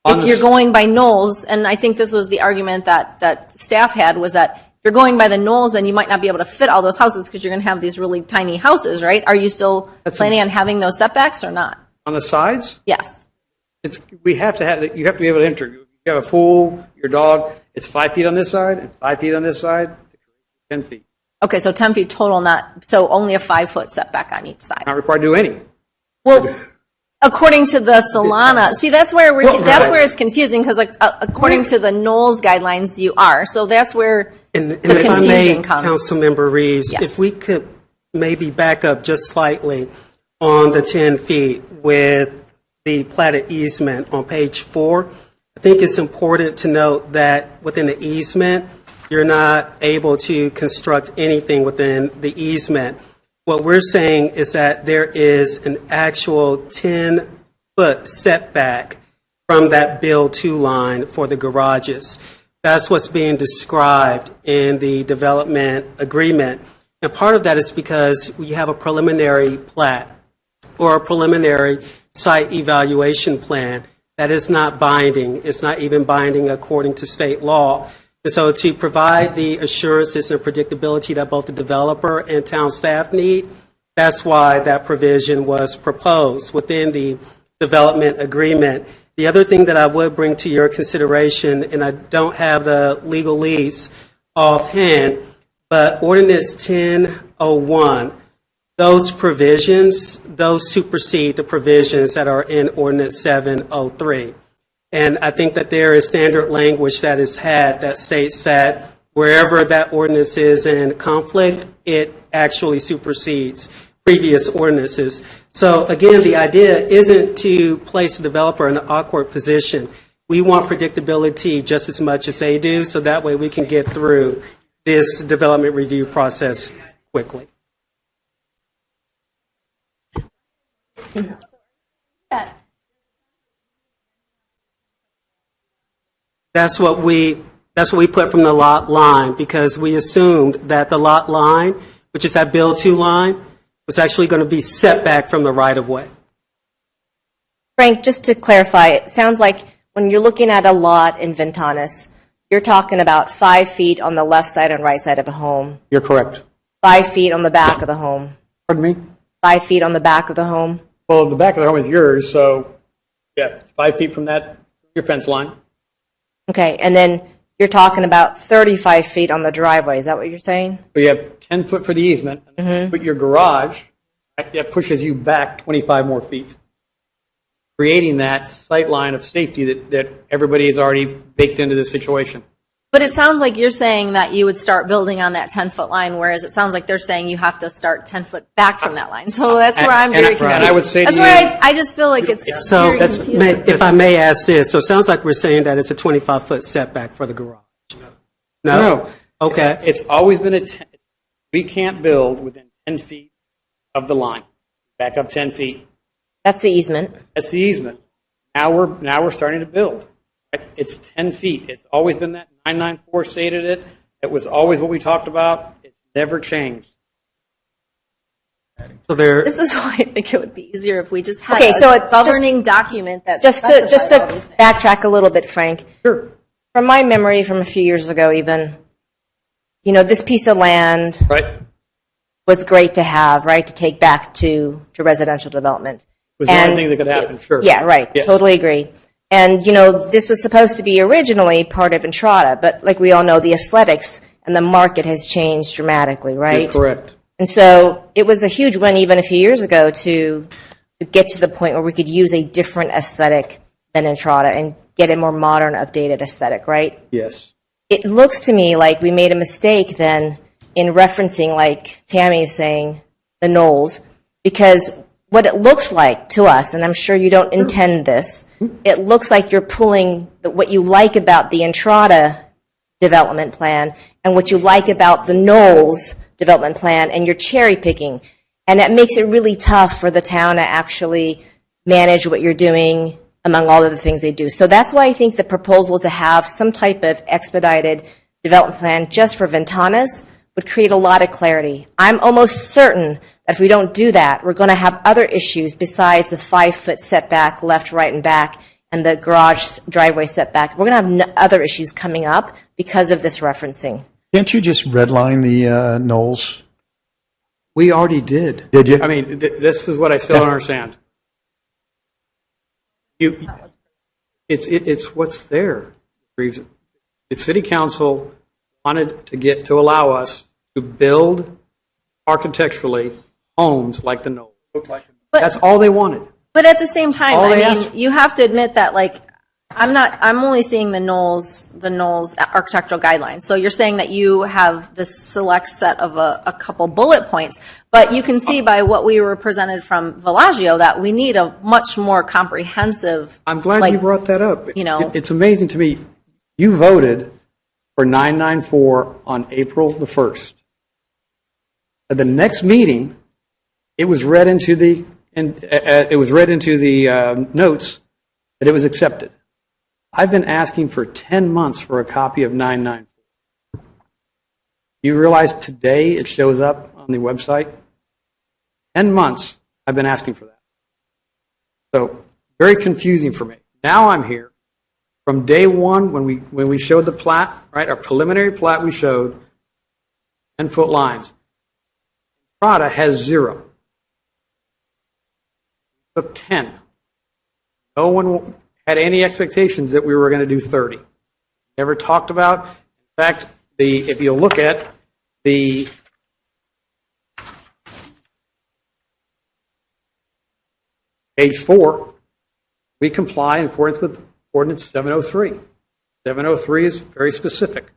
if you're going by Knolls, and I think this was the argument that staff had, was that if you're going by the Knolls, then you might not be able to fit all those houses because you're going to have these really tiny houses, right? Are you still planning on having those setbacks or not? On the sides? Yes. You have to be able to enter. You have a pool, your dog, it's 5 feet on this side and 5 feet on this side, 10 feet. Okay, so 10 feet total, so only a 5-foot setback on each side. Not required to do any. Well, according to the Solana, see, that's where it's confusing, because according to the Knolls guidelines, you are. So that's where the if I may, confusion comes. Councilmember Reeves, Yes. if we could maybe back up just slightly on the 10 feet with the platted easement on page 4, I think it's important to note that within the easement, you're not able to construct anything within the easement. What we're saying is that there is an actual 10-foot setback from that build to line for the garages. That's what's being described in the development agreement. And part of that is because we have a preliminary plat or a preliminary site evaluation plan that is not binding. It's not even binding according to state law. And so to provide the assurances and predictability that both the developer and town staff need, that's why that provision was proposed within the development agreement. The other thing that I would bring to your consideration, and I don't have the legalese offhand, but Ordinance 1001, those provisions, those supersede the provisions that are in Ordinance 703. And I think that there is standard language that is had that states that wherever that ordinance is in conflict, it actually supersedes previous ordinances. So again, the idea isn't to place the developer in an awkward position. We want predictability just as much as they do, so that way we can get through this development review process quickly. That's what we put from the lot line, because we assumed that the lot line, which is that build to line, was actually going to be set back from the right of way. Frank, just to clarify, it sounds like when you're looking at a lot in Ventanas, you're talking about 5 feet on the left side and right side of a home, You're correct. 5 feet on the back of the home, Pardon me? 5 feet on the back of the home. Well, the back of the home is yours, so, yeah, 5 feet from that, your fence line. Okay, and then you're talking about 35 feet on the driveway. Is that what you're saying? But you have 10 foot for the easement, but your garage, that pushes you back 25 more feet, creating that sight line of safety that everybody has already baked into this situation. But it sounds like you're saying that you would start building on that 10-foot line, whereas it sounds like they're saying you have to start 10 foot back from that line. So that's where I'm very confused. And I would say that's to where you, I just feel like it's So, very confusing. if I may ask this, so it sounds like we're saying that it's a 25-foot setback for the garage. no, Okay. it's always been we can't build within 10 feet of the line. Back up 10 feet. That's the easement. That's the easement. Now we're starting to build. It's 10 feet. It's always been that. 994 stated it. It was always what we talked about. It's never changed. So there, This is why I think it would be easier if we just had Okay, so a governing document that Just to specifies all these things. backtrack a little bit, Frank. Sure. From my memory from a few years ago even, this piece of land Right? was great to have, right, to take back to residential development. Was the only thing that could happen, sure. Yeah, right, Yes. totally agree. And, this was supposed to be originally part of Entrada, but like we all know, the aesthetics and the market has changed dramatically, right? You're correct. And so it was a huge win even a few years ago to get to the point where we could use a different aesthetic than Entrada and get a more modern, updated aesthetic, right? Yes. It looks to me like we made a mistake then in referencing, like Tammy is saying, the Knolls, because what it looks like to us, and I'm sure you don't intend this, it looks like you're pulling what you like about the Entrada development plan and what you like about the Knolls development plan, and you're cherry picking. And that makes it really tough for the town to actually manage what you're doing among all of the things they do. So that's why I think the proposal to have some type of expedited development plan just for Ventanas would create a lot of clarity. I'm almost certain that if we don't do that, we're going to have other issues besides the 5-foot setback left, right, and back, and the garage driveway setback. We're going to have other issues coming up because of this referencing. Can't you just redline the Knolls? We already did. Did you? I mean, this is what I still don't understand. It's what's there. The city council wanted to allow us to build architecturally homes like the Knolls. That's all they wanted. But at the same time, All they I asked mean, for. you have to admit that, like, I'm only seeing the Knolls architectural guidelines. So you're saying that you have this select set of a couple bullet points, but you can see by what we were presented from Villaggio that we need a much more comprehensive. I'm glad like, you brought that up. know. It's amazing to me. You voted for 994 on April the 1st. At the next meeting, it was read into the notes that it was accepted. I've been asking for 10 months for a copy of 994. You realize today it shows up on the website? 10 months I've been asking for that. So very confusing for me. Now I'm here. From day one, when we showed the plat, right, our preliminary plat we showed, 10-foot lines. Prada has 0. Took 10. No one had any expectations that we were going to do 30. Never talked about. In fact, if you look at the page 4, we comply in accordance with Ordinance 703. 703 is very specific.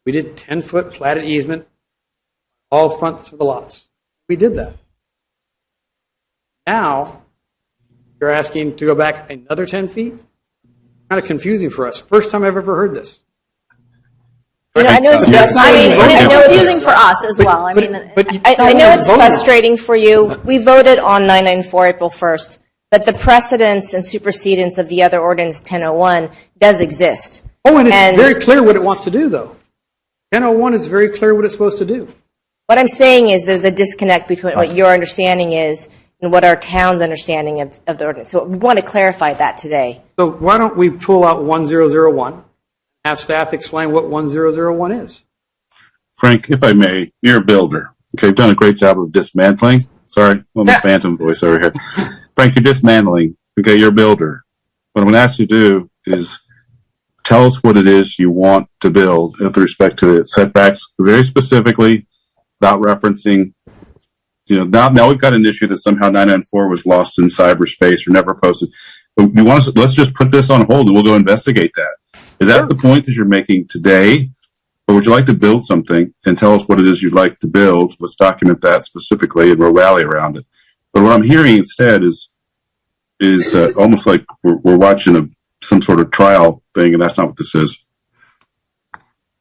We did 10-foot platted easement, all fronts of the lots. We did that. Now, you're asking to go back another 10 feet? Kind of confusing for us. First time I've ever heard this. I know it's I frustrating. mean, and it's confusing for us as well. I mean, I know it's frustrating for you. We voted on 994 April 1st, but the precedence and supersedence of the other ordinance 1001 does exist. Oh, and it's very clear what it wants to do, though. 1001 is very clear what it's supposed to do. What I'm saying is there's a disconnect between what your understanding is and what our town's understanding of the ordinance. So we want to clarify that today. So why don't we pull out 1001, have staff explain what 1001 is? Frank, if I may, you're a builder. Okay, you've done a great job of dismantling. Sorry, I'm the phantom voice over here. Frank, you're dismantling. Okay, you're a builder. What I'm going to ask you to do is tell us what it is you want to build with respect to the setbacks, very specifically, without referencing. Now we've got an issue that somehow 994 was lost in cyberspace or never posted. But let's just put this on hold and we'll go investigate that. Is that the point that you're making today? Or would you like to build something and tell us what it is you'd like to build? Let's document that specifically and we'll rally around it. But what I'm hearing instead is almost like we're watching some sort of trial thing, and that's not what this is.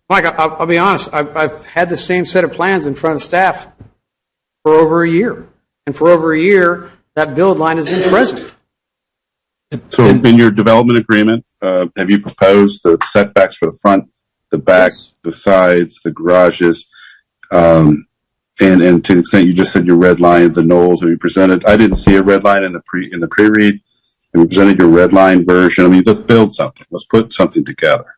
Mike, I'll be honest. I've had the same set of plans in front of staff for over a year. And for over a year, that build line has been present. So in your development agreement, have you proposed the setbacks for the front, the back, the sides, the garages, and to the extent you just said your red line, the knolls, have you presented? I didn't see a red line in the pre-read. Have you presented your red line version? I mean, let's build something. Let's put something together.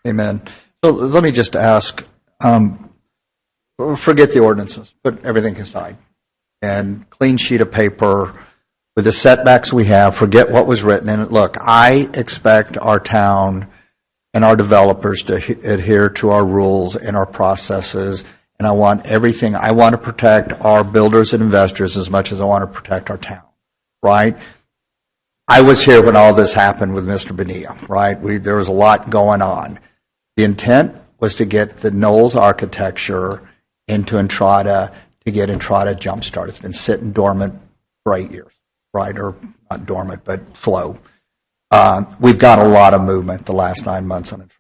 Amen. So let me just ask, forget the ordinances, put everything aside, and clean sheet of paper with the setbacks we have, forget what was written in it. Look, I expect our town and our developers to adhere to our rules and our processes, and I want everything. I want to protect our builders and investors as much as I want to protect our town, right? I was here when all this happened with Mr. Bonilla, right? There was a lot going on. The intent was to get the Knowles architecture into Entrada, to get Entrada jump-started. It's been sitting dormant for 8 years, right? Or not dormant, but slow. We've got a lot of movement the last 9 months on Entrada.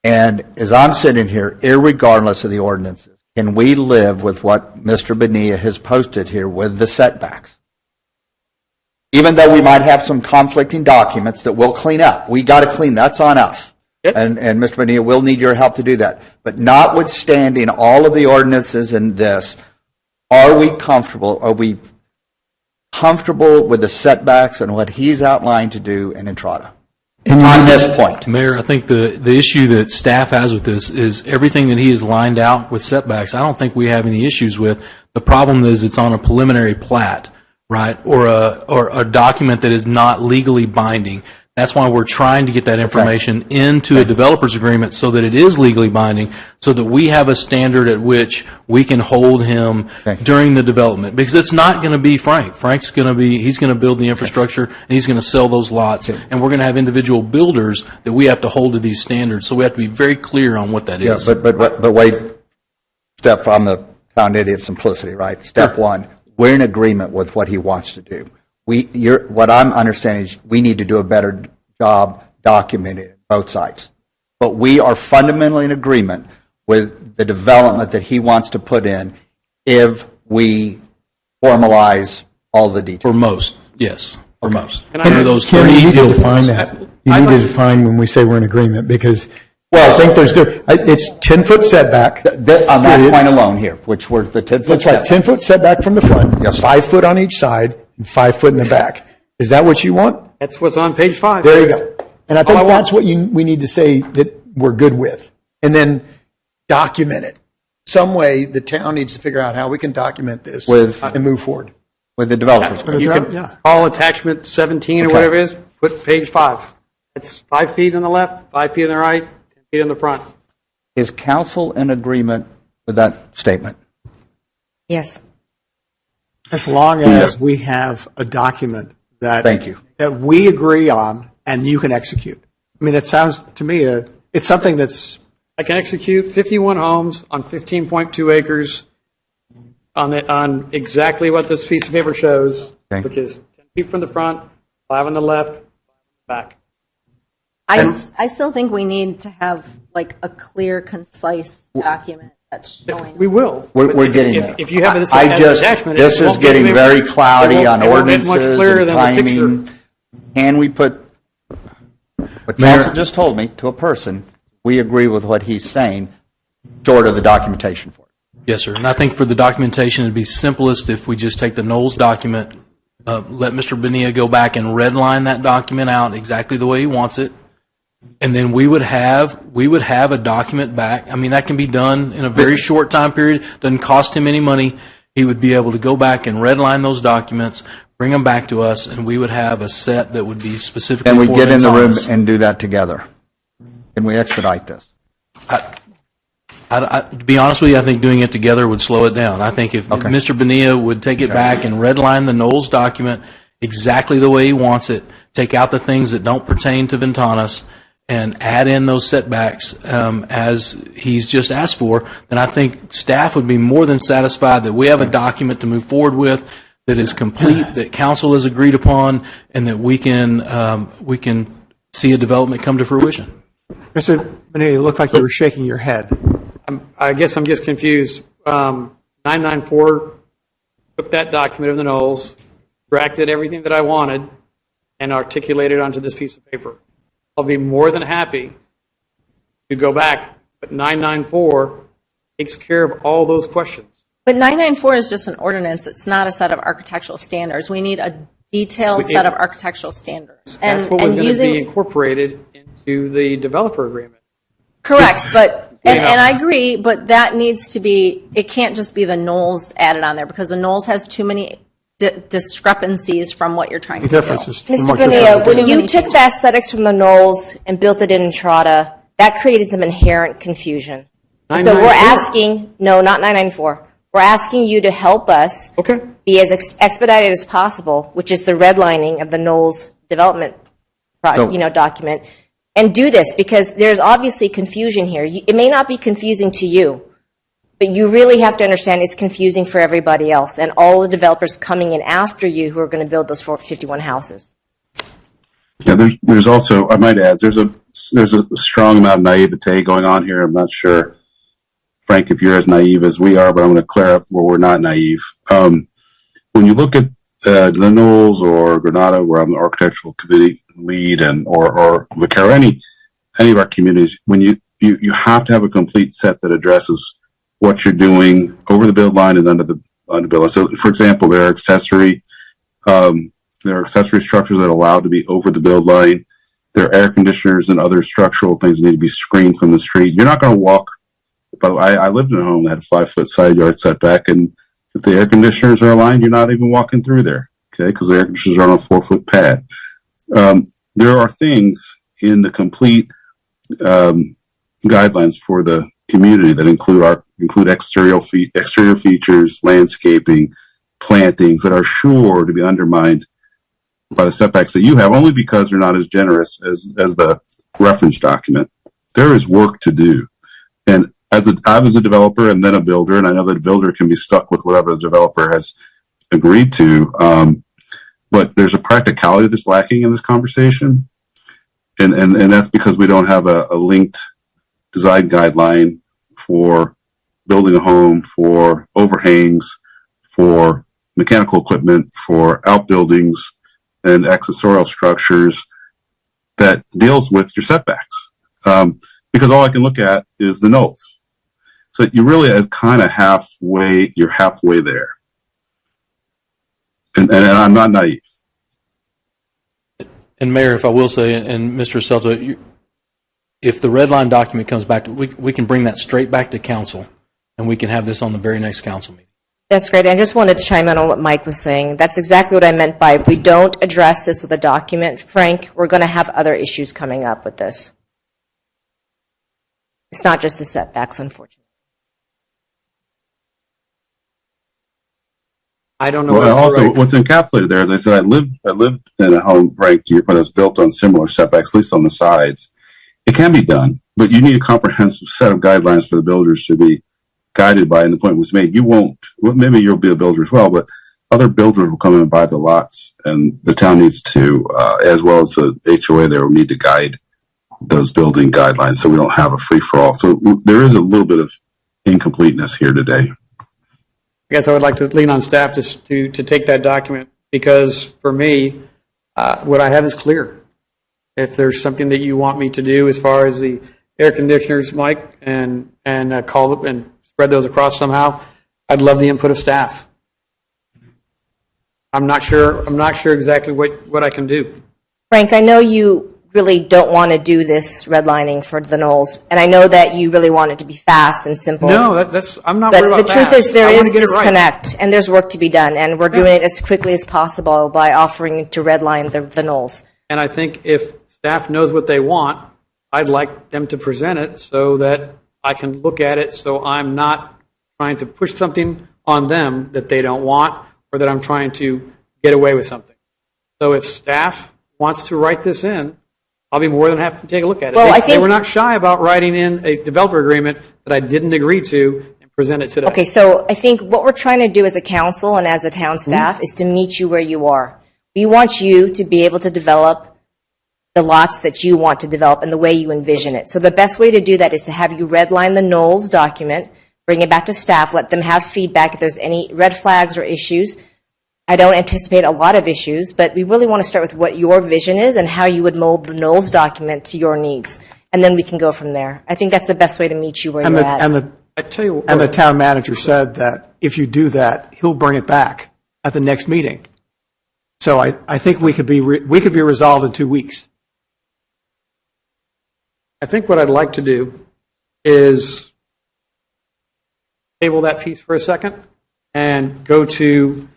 And as I'm sitting here, irregardless of the ordinances, can we live with what Mr. Bonilla has posted here with the setbacks? Even though we might have some conflicting documents that we'll clean up. We got to clean. That's on us. Yep. And Mr. Bonilla, we'll need your help to do that. But notwithstanding all of the ordinances in this, are we comfortable with the setbacks and what he's outlined to do in Entrada? On this point. Mayor, I think the issue that staff has with this is everything that he has lined out with setbacks, I don't think we have any issues with. The problem is it's on a preliminary plat, right, or a document that is not legally binding. That's why we're trying to get that information into a developer's agreement so that it is legally binding, so that we have a standard at which we can hold him during the development. Because it's not going to be Frank. Frank's going to he's going to build the infrastructure and he's going to sell those lots. And we're going to have individual builders that we have to hold to these standards. So we have to be very clear on what that is. But wait, I'm the town idiot of simplicity, right? Step one, we're in agreement with what he wants to do. What I'm understanding is we need to do a better job documenting both sides. But we are fundamentally in agreement with the development that he wants to put in if we formalize all the details. For most, yes. For most. Under those Ken, three you need to deal define points. that. You need to define when we say we're in agreement, because I think it's 10-foot setback. On that point alone here, which were the 10-foot That's right, 10-foot setback from the front, Yes. 5 foot on each side, and 5 foot in the back. Is that what you want? That's what's on page 5. There you go. And I think All I want- that's what we need to say that we're good with. And then document it. Some way the town needs to figure out how we can document this and move forward. with the developers. You can call attachment 17 or Okay. whatever it is, put page 5. It's 5 feet on the left, 5 feet on the right, 10 feet on the front. Is council in agreement with that statement? Yes. As long as we have a document that Thank you. that we agree on and you can execute. I mean, it sounds to me it's something that's I can execute 51 homes on 15.2 acres on exactly what this piece of paper shows, Okay. which is 10 feet from the front, 5 on the left, 5 on the back. I still think we need to have like a clear, concise document that's showing. We will. We're But getting if, there. If you have this I as just, an attachment, this it is won't getting get- very it cloudy won't- on it won't get much ordinances clearer and than the picture. timing. Can we put, what Mayor- council just told me to a person, we agree with what he's saying, short of the documentation for it. Yes, sir. And I think for the documentation, it'd be simplest if we just take the Knowles document, let Mr. Bonilla go back and redline that document out exactly the way he wants it, and then we would have a document back. I mean, that can be done in a very short time period. Doesn't cost him any money. He would be able to go back and redline those documents, bring them back to us, and we would have a set that would be specifically And we for get in the room Ventanas. and do that together. Can we expedite this? To be honest with you, I think doing it together would slow it down. I think if Mr. Bonilla would take it back and redline the Knowles document exactly the way he wants it, take out the things that don't pertain to Ventanas, and add in those setbacks as he's just asked for, then I think staff would be more than satisfied that we have a document to move forward with that is complete, that council has agreed upon, and that we can see a development come to fruition. Mr. Bonilla, you looked like you were shaking your head. I guess I'm just confused. 994 took that document of the Knowles, drafted everything that I wanted, and articulated onto this piece of paper. I'll be more than happy to go back, but 994 takes care of all those questions. But 994 is just an ordinance. It's not a set of architectural standards. We need a detailed set of architectural standards. That's what was going to be incorporated into the developer agreement. Correct, but and I agree, but that needs to be. It can't just be the Knowles added on there because the Knowles has too many discrepancies from what you're trying to do. Differences. from Mr. what you're Bonilla, trying to when do. you took the aesthetics from the Knowles and built it in Entrada, that created some inherent confusion. So we're 994? asking, no, not 994. We're asking you to help us Okay. be as expedited as possible, which is the redlining of the Knowles development document, and do this because there's obviously confusion here. It may not be confusing to you, but you really have to understand it's confusing for everybody else and all the developers coming in after you who are going to build those 51 houses. Yeah, there's also, I might add, there's a strong amount of naivete going on here. I'm not sure, Frank, if you're as naive as we are, but I'm going to clear up where we're not naive. When you look at the Knowles or Granada, where I'm the architectural committee lead, or Vaquero, any of our communities, when you have to have a complete set that addresses what you're doing over the build line and under the build line. So, for example, there are accessory structures that are allowed to be over the build line. There are air conditioners and other structural things that need to be screened from the street. You're not going to walk. By the way, I lived in a home that had a 5-foot side yard setback, and if the air conditioners are aligned, you're not even walking through there, okay? Because the air conditioners are on a 4-foot pad. There are things in the complete guidelines for the community that include exterior features, landscaping, plantings that are sure to be undermined by the setbacks that you have, only because they're not as generous as the reference document. There is work to do, and I was a developer and then a builder, and I know that a builder can be stuck with whatever the developer has agreed to. But there's a practicality that's lacking in this conversation, and that's because we don't have a linked design guideline for building a home, for overhangs, for mechanical equipment, for outbuildings and accessorial structures that deals with your setbacks. Because all I can look at is the Knowles. So you really are kind of you're halfway there. And I'm not naive. And Mayor, if I will say, and Mr. Celto, if the red line document comes back, we can bring that straight back to council, and we can have this on the very next council meeting. That's great. I just wanted to chime in on what Mike was saying. That's exactly what I meant by if we don't address this with a document, Frank, we're going to have other issues coming up with this. It's not just the setbacks, unfortunately. I don't know. Well, also, what's encapsulated there, as I said, I lived in a home, Frank, to your point, that's built on similar setbacks, at least on the sides. It can be done, but you need a comprehensive set of guidelines for the builders to be guided by, and the point was made. You won't, maybe you'll be a builder as well, but other builders will come in and buy the lots, and the town needs to, as well as the HOA there, will need to guide those building guidelines so we don't have a free-for-all. So there is a little bit of incompleteness here today. I guess I would like to lean on staff to take that document because for me, what I have is clear. If there's something that you want me to do as far as the air conditioners, Mike, and call and spread those across somehow, I'd love the input of staff. I'm not sure exactly what I can do. Frank, I know you really don't want to do this redlining for the Knolls, and I know that you really want it to be fast and simple. No, I'm not But worried about the truth fast. is, there I is wanna get it right. disconnect, and there's work to be done, and we're doing it as quickly as possible by offering to redline the Knolls. And I think if staff knows what they want, I'd like them to present it so that I can look at it, so I'm not trying to push something on them that they don't want, or that I'm trying to get away with something. So if staff wants to write this in, I'll be more than happy to take a look at it. Well, They were not shy about writing in a developer agreement that I didn't agree to and present it today. Okay, so I think what we're trying to do as a council and as a town staff is to meet you where you are. We want you to be able to develop the lots that you want to develop and the way you envision it. So the best way to do that is to have you redline the Knolls document, bring it back to staff, let them have feedback if there's any red flags or issues. I don't anticipate a lot of issues, but we really want to start with what your vision is and how you would mold the Knolls document to your needs. And then we can go from there. I think that's the best way to meet you where you're at. I tell you, And the town manager said that if you do that, he'll bring it back at the next meeting. So I think we could be resolved in 2 weeks. I think what I'd like to do is table that piece for a second and go to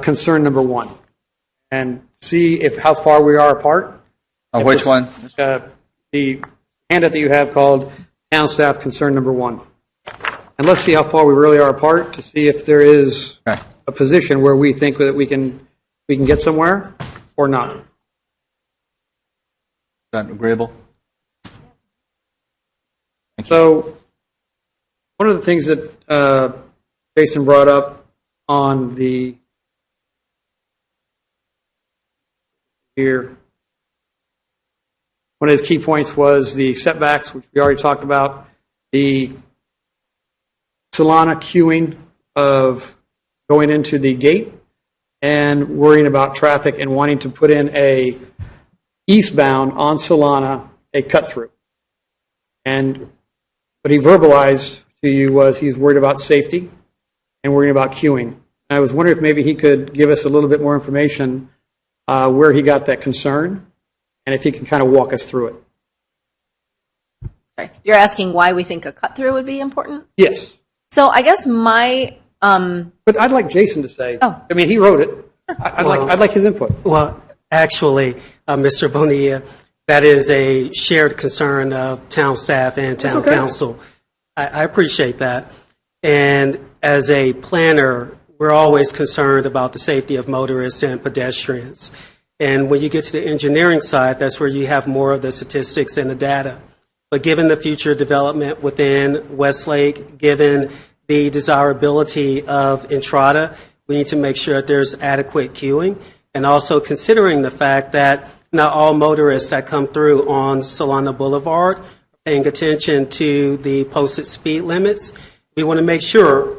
concern number 1 and see how far we are apart. Which one? The handout that you have called Town Staff Concern Number 1. And let's see how far we really are apart to see if there is Okay. a position where we think that we can get somewhere or not. Is that agreeable? So one of the things that Jason brought up on the here, one of his key points was the setbacks, which we already talked about, the Solana queuing of going into the gate and worrying about traffic and wanting to put in a eastbound on Solana, a cut through. And what he verbalized to you was he's worried about safety and worrying about queuing. And I was wondering if maybe he could give us a little bit more information where he got that concern, and if he can kind of walk us through it. Sorry. You're asking why we think a cut through would be important? Yes. So I guess my But I'd like Jason to say, Oh. I mean, he wrote it. I'd like his input. Well, actually, Mr. Bonilla, that is a shared concern of town staff and town okay. council. I appreciate that. And as a planner, we're always concerned about the safety of motorists and pedestrians. And when you get to the engineering side, that's where you have more of the statistics and the data. But given the future development within Westlake, given the desirability of Entrada, we need to make sure that there's adequate queuing, and also considering the fact that not all motorists that come through on Solana Boulevard are paying attention to the posted speed limits. We want to make sure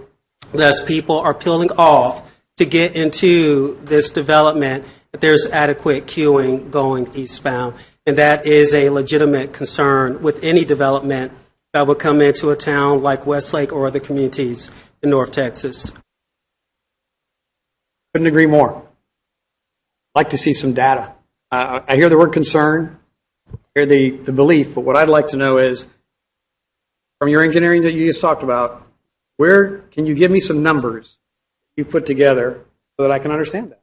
that as people are peeling off to get into this development, that there's adequate queuing going eastbound. And that is a legitimate concern with any development that would come into a town like Westlake or other communities in North Texas. Couldn't agree more. I'd like to see some data. I hear the word concern, I hear the belief, but what I'd like to know is, from your engineering that you just talked about, where can you give me some numbers you put together so that I can understand that?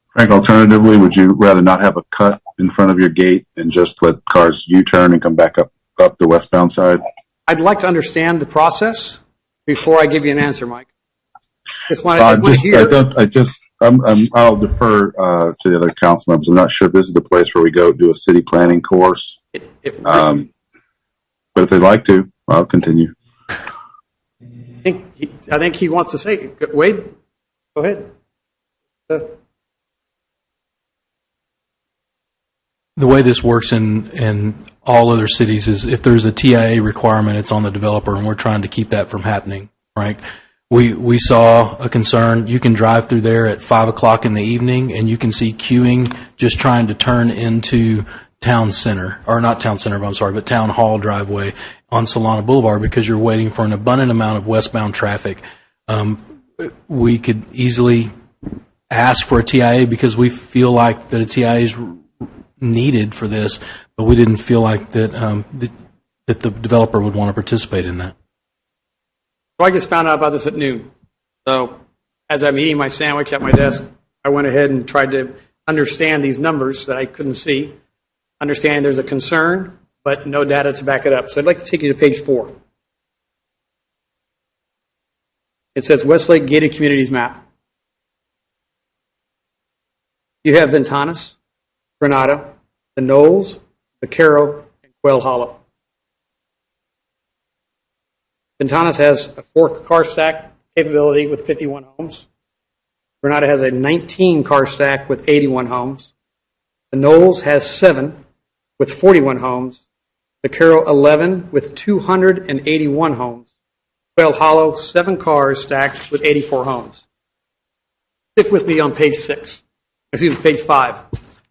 Frank, alternatively, would you rather not have a cut in front of your gate and just let cars U-turn and come back up the westbound side? I'd like to understand the process before I give you an answer, Mike. Just want to hear. I'll defer to the other council members. I'm not sure if this is the place where we go do a city planning course. But if they'd like to, I'll continue. I think he wants to say, Wade, go ahead. The way this works in all other cities is if there's a TIA requirement, it's on the developer, and we're trying to keep that from happening, right? We saw a concern. You can drive through there at 5 o'clock in the evening, and you can see queuing just trying to turn into town center, or not town center, I'm sorry, but town hall driveway on Solana Boulevard because you're waiting for an abundant amount of westbound traffic. We could easily ask for a TIA because we feel like that a TIA is needed for this, but we didn't feel like that that the developer would want to participate in that. So I just found out about this at noon. So as I'm eating my sandwich at my desk, I went ahead and tried to understand these numbers that I couldn't see, understanding there's a concern, but no data to back it up. So I'd like to take you to page 4. It says Westlake Gated Communities Map. You have Ventanas, Granada, the Knolls, Vaquero, and Quail Hollow. Ventanas has a 4-car stack capability with 51 homes. Granada has a 19-car stack with 81 homes. The Knolls has 7 with 41 homes. Vaquero 11 with 281 homes. Quail Hollow 7 cars stacked with 84 homes. Stick with me on page 6. Excuse me, page 5.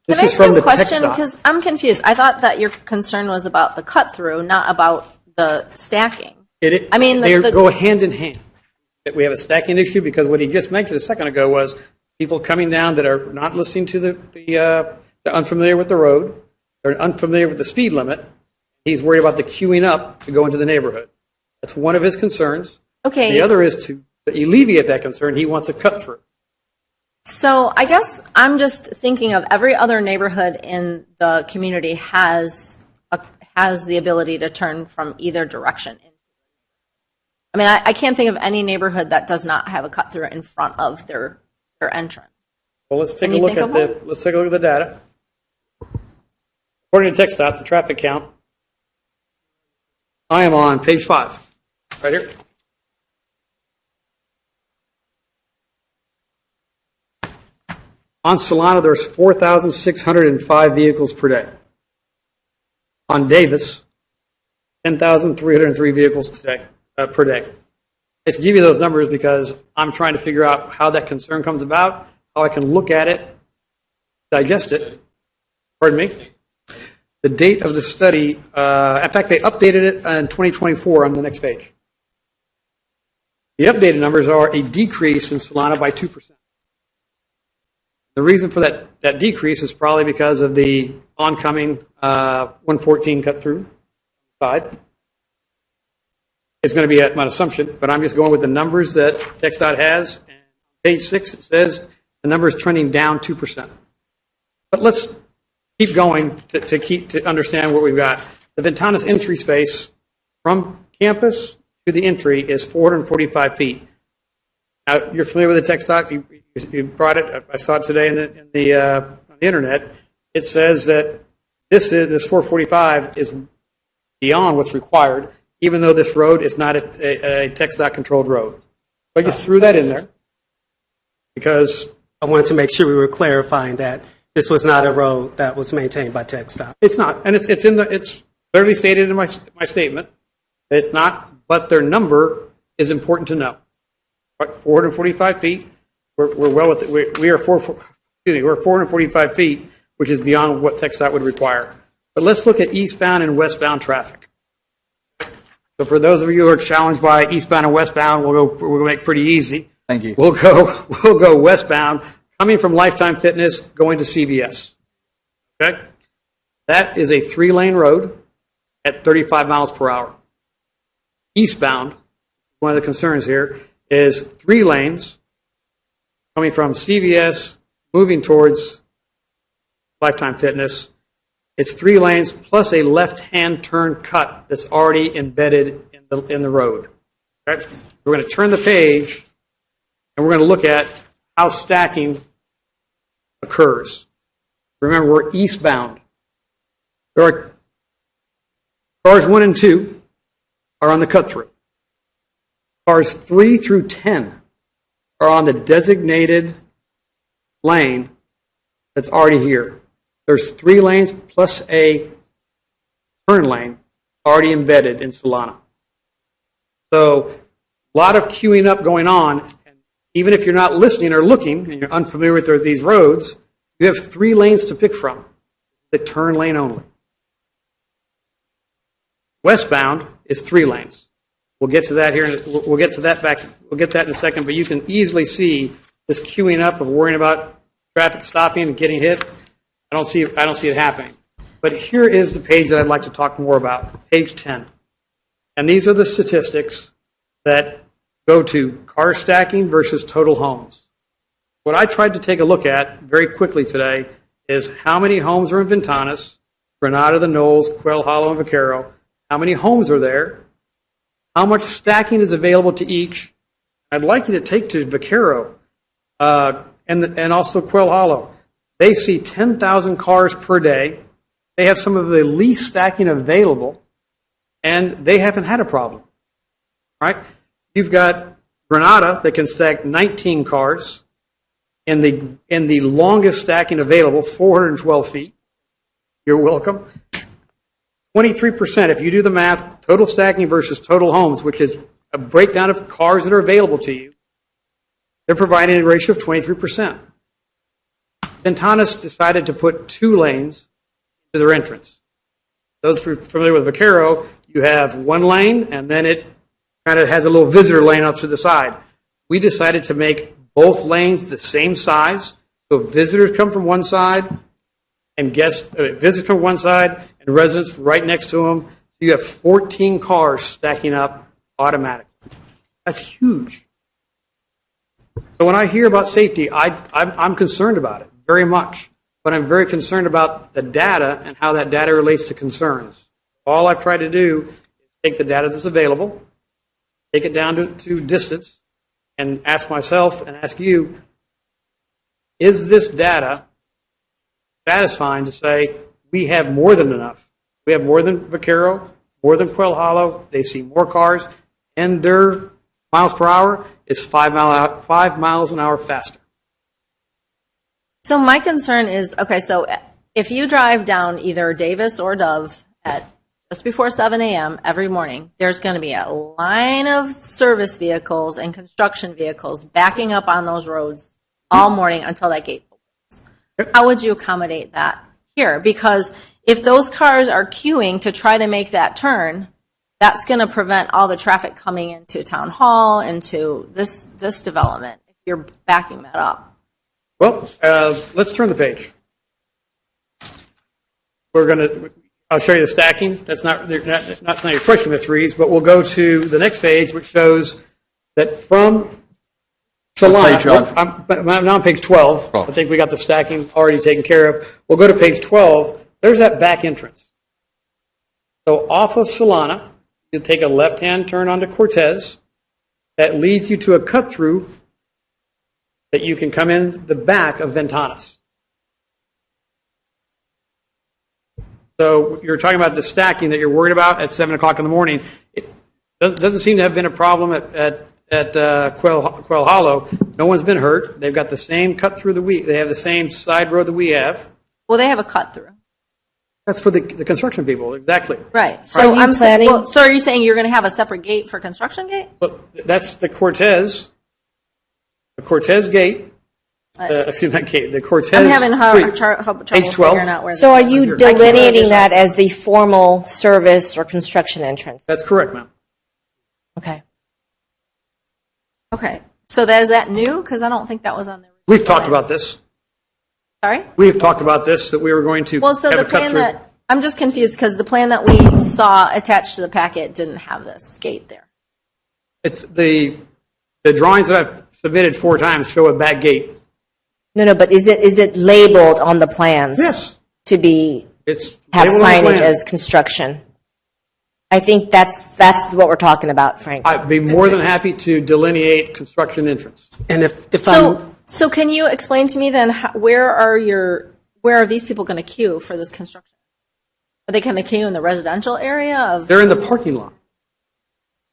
This Can I is ask from you the a question? TxDOT. Because I'm confused. I thought that your concern was about the cut through, not about the stacking. I mean, they go hand in hand. We have a stacking issue because what he just mentioned a second ago was people coming down that are not listening to they're unfamiliar with the road, they're unfamiliar with the speed limit. He's worried about the queuing up to go into the neighborhood. That's one of his concerns. Okay. The other is to alleviate that concern. He wants a cut through. So I guess I'm just thinking of every other neighborhood in the community has the ability to turn from either direction. I mean, I can't think of any neighborhood that does not have a cut through in front of their entrance. Well, let's take Can a you look think at of one? let's take a look at the data. According to TxDOT, the traffic count. I am on page 5, right here. On Solana, there's 4,605 vehicles per day. On Davis, 10,303 vehicles per day. Let's give you those numbers because I'm trying to figure out how that concern comes about, how I can look at it, digest it. Pardon me. The date of the study, in fact, they updated it in 2024 on the next page. The updated numbers are a decrease in Solana by 2%. The reason for that decrease is probably because of the oncoming 114 cut through side. It's going to be my assumption, but I'm just going with the numbers that TxDOT has. And on page 6, it says the number is trending down 2%. But let's keep going to understand what we've got. The Ventanas entry space from campus to the entry is 445 feet. Now, you're familiar with the TxDOT. You brought it. I saw it today on the internet. It says that this 445 is beyond what's required, even though this road is not a TxDOT controlled road. So I just threw that in there because I wanted to make sure we were clarifying that this was not a road that was maintained by TxDOT. it's not, and it's clearly stated in my statement that it's not. But their number is important to know. 445 feet. We're well with it. We're 445 feet, which is beyond what TxDOT would require. But let's look at eastbound and westbound traffic. So for those of you who are challenged by eastbound and westbound, we'll make it pretty easy. Thank you. We'll go westbound, coming from Lifetime Fitness, going to CVS. Okay, that is a 3-lane road at 35 miles per hour. Eastbound, one of the concerns here is 3 lanes coming from CVS, moving towards Lifetime Fitness. It's 3 lanes plus a left-hand turn cut that's already embedded in the road. Okay? We're going to turn the page, and we're going to look at how stacking occurs. Remember, we're eastbound. There are cars 1 and 2 are on the cut-through. Cars 3 through 10 are on the designated lane that's already here. There's 3 lanes plus a turn lane already embedded in Solana. So a lot of queuing up going on. And even if you're not listening or looking and you're unfamiliar with these roads, you have 3 lanes to pick from. The turn lane only. Westbound is 3 lanes. We'll get to that here. We'll get to that back. We'll get that in a second. But you can easily see this queuing up of worrying about traffic stopping and getting hit. I don't see it happening. But here is the page that I'd like to talk more about, page 10. And these are the statistics that go to car stacking versus total homes. What I tried to take a look at very quickly today is how many homes are in Ventanas, Granada, the Knolls, Quail Hollow, and Vaquero. How many homes are there? How much stacking is available to each? I'd like you to take to Vaquero and also Quail Hollow. They see 10,000 cars per day. They have some of the least stacking available, and they haven't had a problem. Right? You've got Granada that can stack 19 cars in the longest stacking available, 412 feet. You're welcome. 23%, if you do the math, total stacking versus total homes, which is a breakdown of cars that are available to you, they're providing a ratio of 23%. Ventanas decided to put 2 lanes to their entrance. Those familiar with Vaquero, you have 1 lane, and then it kind of has a little visitor lane up to the side. We decided to make both lanes the same size, so visitors come from one side, and visitors from one side, and residents right next to them. So you have 14 cars stacking up automatically. That's huge. So when I hear about safety, I'm concerned about it very much. But I'm very concerned about the data and how that data relates to concerns. All I've tried to do is take the data that's available, take it down to distance, and ask myself and ask you, is this data satisfying to say we have more than enough? We have more than Vaquero, more than Quail Hollow, they see more cars, and their miles per hour is 5 miles an hour faster. So my concern is, okay, so if you drive down either Davis or Dove at just before 7 a.m. every morning, there's going to be a line of service vehicles and construction vehicles backing up on those roads all morning until that gate opens. How would you accommodate that here? Because if those cars are queuing to try to make that turn, that's going to prevent all the traffic coming into Town Hall, into this development, if you're backing that up. Well, let's turn the page. I'll show you the stacking. That's not your question, Ms. Reeves, but we'll go to the next page, which shows that from Salina, I'm now on page 12. I think we got the stacking already taken care of. We'll go to page 12. There's that back entrance. So off of Salina, you'll take a left-hand turn onto Cortez. That leads you to a cut-through that you can come in the back of Ventanas. So you're talking about the stacking that you're worried about at 7 o'clock in the morning. It doesn't seem to have been a problem at Quail Hollow. No one's been hurt. They've got the same cut through they have the same side road that we have. Well, they have a cut through. That's for the construction people, exactly. Right. So I'm planning. So are you saying you're going to have a separate gate for construction gate? Well, that's the Cortez. The Cortez gate. Excuse me, that gate. The Cortez. I'm having trouble figuring out where this is. So are you delineating that as the formal service or construction entrance? That's correct, ma'am. Okay. Okay. So is that new? Because I don't think that was on there. We've talked about this. Sorry? We've talked about this, that we were going to have a cut through. I'm just confused because the plan that we saw attached to the packet didn't have this gate there. It's the drawings that I've submitted 4 times show a back gate. No, but is it labeled on the plans? Yes. To have signage as construction? I think that's what we're talking about, Frank. I'd be more than happy to delineate construction entrance. And So can you explain to me then where are these people going to queue for this construction? Are they going to queue in the residential area They're in the parking lot.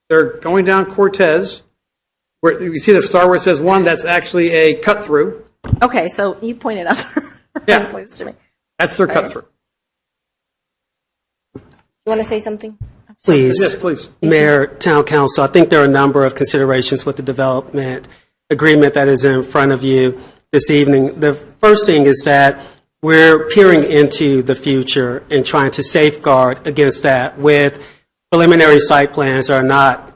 They're going down Cortez. Where you see the star where it says 1, that's actually a cut through. Okay, so you pointed out the place to me. That's their cut through. You want to say something? Please. Yes, please. Mayor, Town Council, I think there are a number of considerations with the development agreement that is in front of you this evening. The first thing is that we're peering into the future and trying to safeguard against that with preliminary site plans are not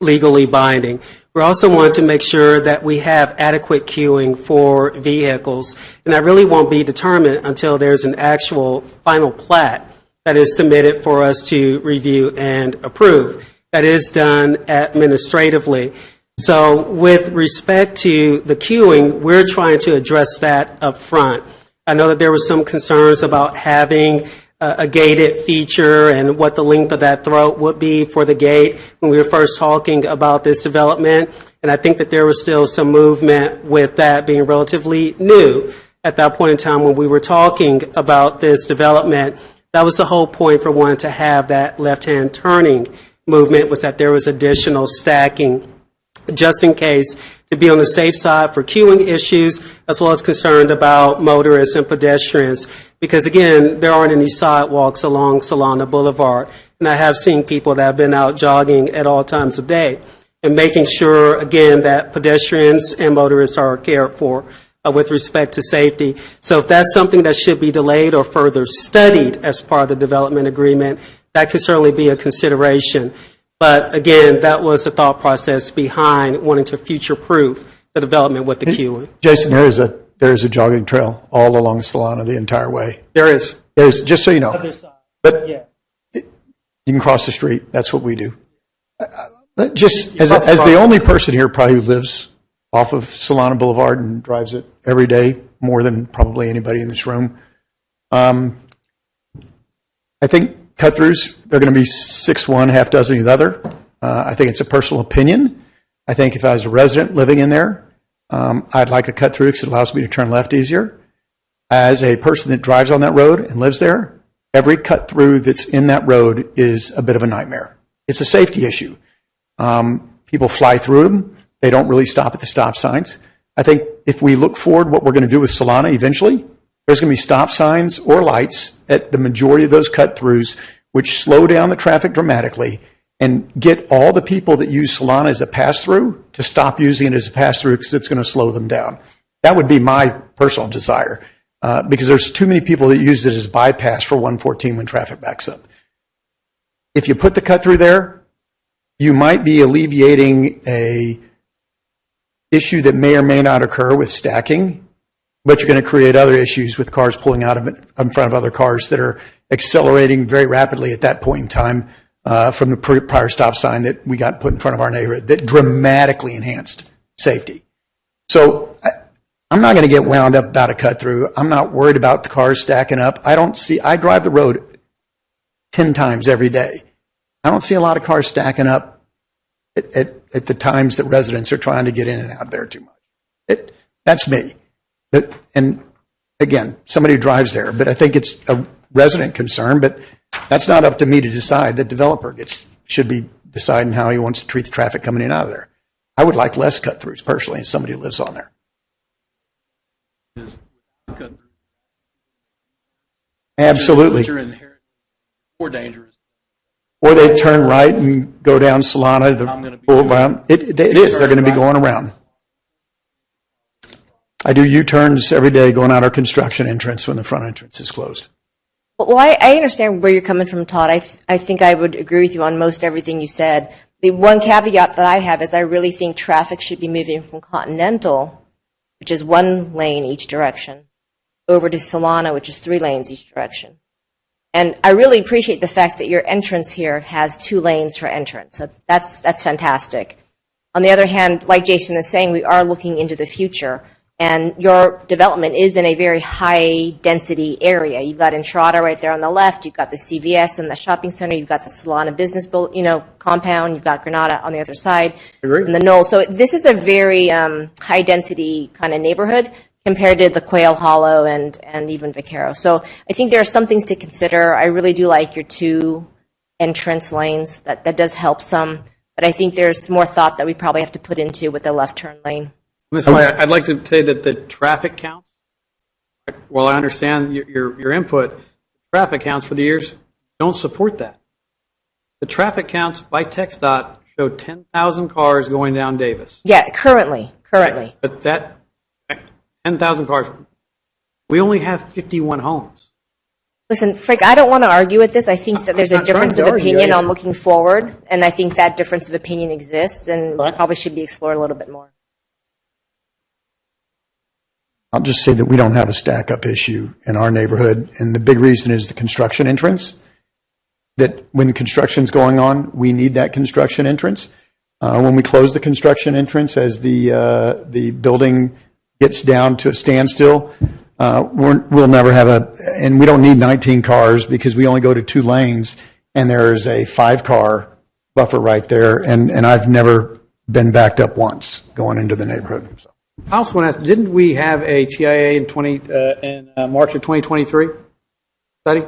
legally binding. We also want to make sure that we have adequate queuing for vehicles, and that really won't be determined until there's an actual final plat that is submitted for us to review and approve. That is done administratively. So with respect to the queuing, we're trying to address that up front. I know that there were some concerns about having a gated feature and what the length of that throat would be for the gate when we were first talking about this development. And I think that there was still some movement with that being relatively new at that point in time when we were talking about this development. That was the whole point for wanting to have that left-hand turning movement, was that there was additional stacking just in case, to be on the safe side for queuing issues, as well as concerned about motorists and pedestrians. Because again, there aren't any sidewalks along Solana Boulevard. And I have seen people that have been out jogging at all times of day. And making sure, again, that pedestrians and motorists are cared for with respect to safety. So if that's something that should be delayed or further studied as part of the development agreement, that could certainly be a consideration. But again, that was the thought process behind wanting to future-proof the development with the queuing. Jason, there is a jogging trail all along Solana the entire way. There is. There's, just so you know. Other side. But Yeah. you can cross the street. That's what we do. Just as the only person here probably who lives off of Solana Boulevard and drives it every day, more than probably anybody in this room, I think cut-throughs, they're going to be 6 one, half dozen the other. I think it's a personal opinion. I think if I was a resident living in there, I'd like a cut-through because it allows me to turn left easier. As a person that drives on that road and lives there, every cut-through that's in that road is a bit of a nightmare. It's a safety issue. People fly through them. They don't really stop at the stop signs. I think if we look forward what we're going to do with Solana eventually, there's going to be stop signs or lights at the majority of those cut-throughs, which slow down the traffic dramatically and get all the people that use Solana as a pass-through to stop using it as a pass-through because it's going to slow them down. That would be my personal desire because there's too many people that use it as bypass for 114 when traffic backs up. If you put the cut-through there, you might be alleviating a issue that may or may not occur with stacking, but you're going to create other issues with cars pulling out of it in front of other cars that are accelerating very rapidly at that point in time from the prior stop sign that we got put in front of our neighborhood that dramatically enhanced safety. So I'm not going to get wound up about a cut through. I'm not worried about the cars stacking up. I drive the road 10 times every day. I don't see a lot of cars stacking up at the times that residents are trying to get in and out there too much. That's me. And again, somebody who drives there, but I think it's a resident concern, but that's not up to me to decide. The developer should be deciding how he wants to treat the traffic coming in and out of there. I would like less cut-throughs personally as somebody who lives on there. Absolutely. Which are inherently more dangerous. Or they turn right and go down Solana, go around. It is. They're going to be going around. I do U-turns every day going out our construction entrance when the front entrance is closed. Well, I understand where you're coming from, Todd. I think I would agree with you on most everything you said. The one caveat that I have is I really think traffic should be moving from Continental, which is 1 lane each direction, over to Solana, which is 3 lanes each direction. And I really appreciate the fact that your entrance here has 2 lanes for entrance. So that's fantastic. On the other hand, like Jason is saying, we are looking into the future. And your development is in a very high-density area. You've got Entrada right there on the left. You've got the CVS and the shopping center. You've got the Solana business compound. You've got Granada on the other side. And the Knoll. So this is a very high-density kind of neighborhood compared to the Quail Hollow and even Vaquero. So I think there are some things to consider. I really do like your 2 entrance lanes. That does help some. But I think there's more thought that we probably have to put into with the left turn lane. Ms. White, I'd like to say that the traffic counts, while I understand your input, traffic counts for the years don't support that. The traffic counts by TxDOT show 10,000 cars going down Davis. Yeah, currently. But that 10,000 cars, we only have 51 homes. Listen, Frank, I don't want to argue with this. I think that there's a I'm not trying difference to of argue. opinion I on just- looking forward, and I think that difference of opinion exists and Right. probably should be explored a little bit more. I'll just say that we don't have a stack-up issue in our neighborhood, and the big reason is the construction entrance. That when construction's going on, we need that construction entrance. When we close the construction entrance, as the building gets down to a standstill, we'll never have and we don't need 19 cars because we only go to 2 lanes, and there's a 5-car buffer right there, and I've never been backed up once going into the neighborhood. So. I also want to ask, didn't we have a TIA in March of 2023 study?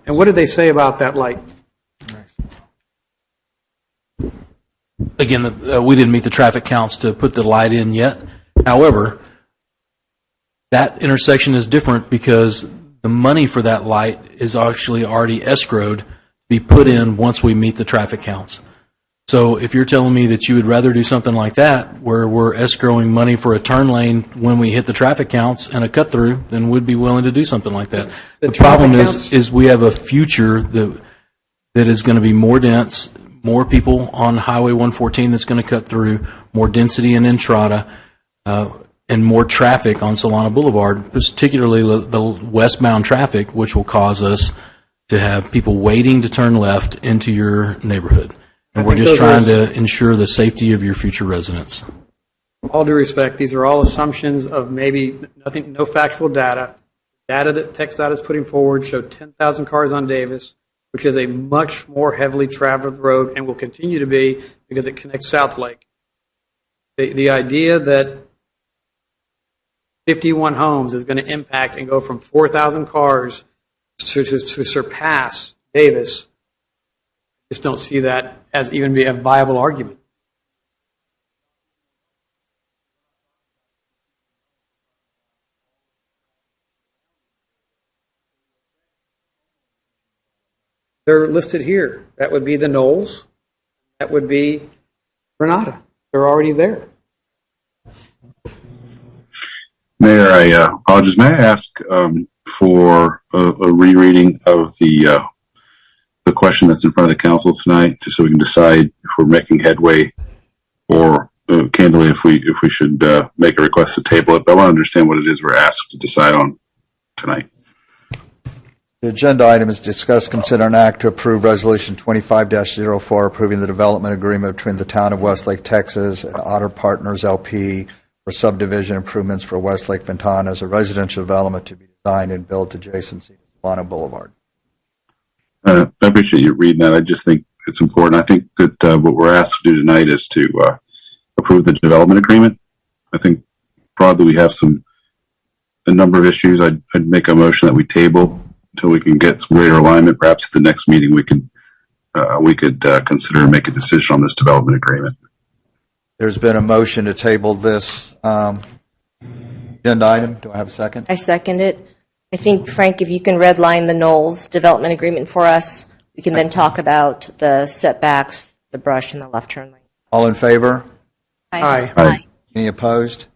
And what did they say about that light? Again, we didn't meet the traffic counts to put the light in yet. However, that intersection is different because the money for that light is actually already escrowed to be put in once we meet the traffic counts. So if you're telling me that you would rather do something like that, where we're escrowing money for a turn lane when we hit the traffic counts and a cut through, then we'd be willing to do something like that. The problem traffic is we have a future that is going to be more dense, more people on Highway 114 that's going to cut through, more density in Entrada, and more traffic on Solana Boulevard, particularly the westbound traffic, which will cause us to have people waiting to turn left into your neighborhood. And we're just trying to ensure the safety of your future residents. All due respect, these are all assumptions of maybe nothing, no factual data. Data that TxDOT is putting forward showed 10,000 cars on Davis, which is a much more heavily traveled road and will continue to be because it connects South Lake. The idea that 51 homes is going to impact and go from 4,000 cars to surpass Davis, I just don't see that as even be a viable argument. They're listed here. That would be the Knolls. That would be Granada. They're already there. Mayor, I apologize. May I ask for a rereading of the question that's in front of the council tonight, just so we can decide if we're making headway, or candidly, if we should make a request to table it. But I want to understand what it is we're asked to decide on tonight. The agenda item is discuss, consider, and act to approve Resolution 25-04, approving the development agreement between the Town of Westlake, Texas, and Otter Partners LP for subdivision improvements for Westlake Ventana as a residential development to be designed and built adjacent to Solana Boulevard. I appreciate you reading that. I just think it's important. I think that what we're asked to do tonight is to approve the development agreement. I think broadly we have a number of issues. I'd make a motion that we table until we can get some greater alignment. Perhaps at the next meeting we could consider and make a decision on this development agreement. There's been a motion to table this agenda item. Do I have a second? I second it. I think, Frank, if you can redline the Knolls development agreement for us, we can then talk about the setbacks, the brush, and the left turn lane. All in favor? Aye. Aye. Any opposed?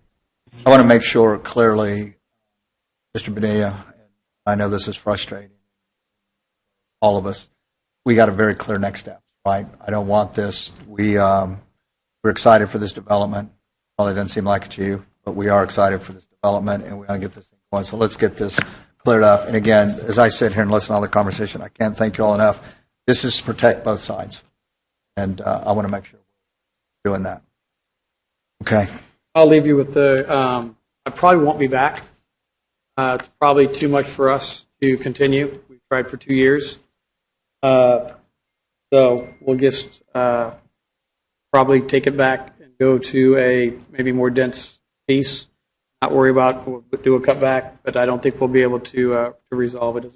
I want to make sure clearly, Mr. Bonilla, I know this is frustrating, all of us, we got a very clear next step, right? I don't want this. We're excited for this development. Well, it doesn't seem like it to you, but we are excited for this development, and we want to get this thing going. So let's get this cleared up. And again, as I sit here and listen to all the conversation, I can't thank you all enough. This is to protect both sides, and I want to make sure we're doing that. Okay. I'll leave you with I probably won't be back. It's probably too much for us to continue. We've tried for 2 years. So we'll just probably take it back and go to a maybe more dense piece. Not worry about, we'll do a cutback, but I don't think we'll be able to resolve it.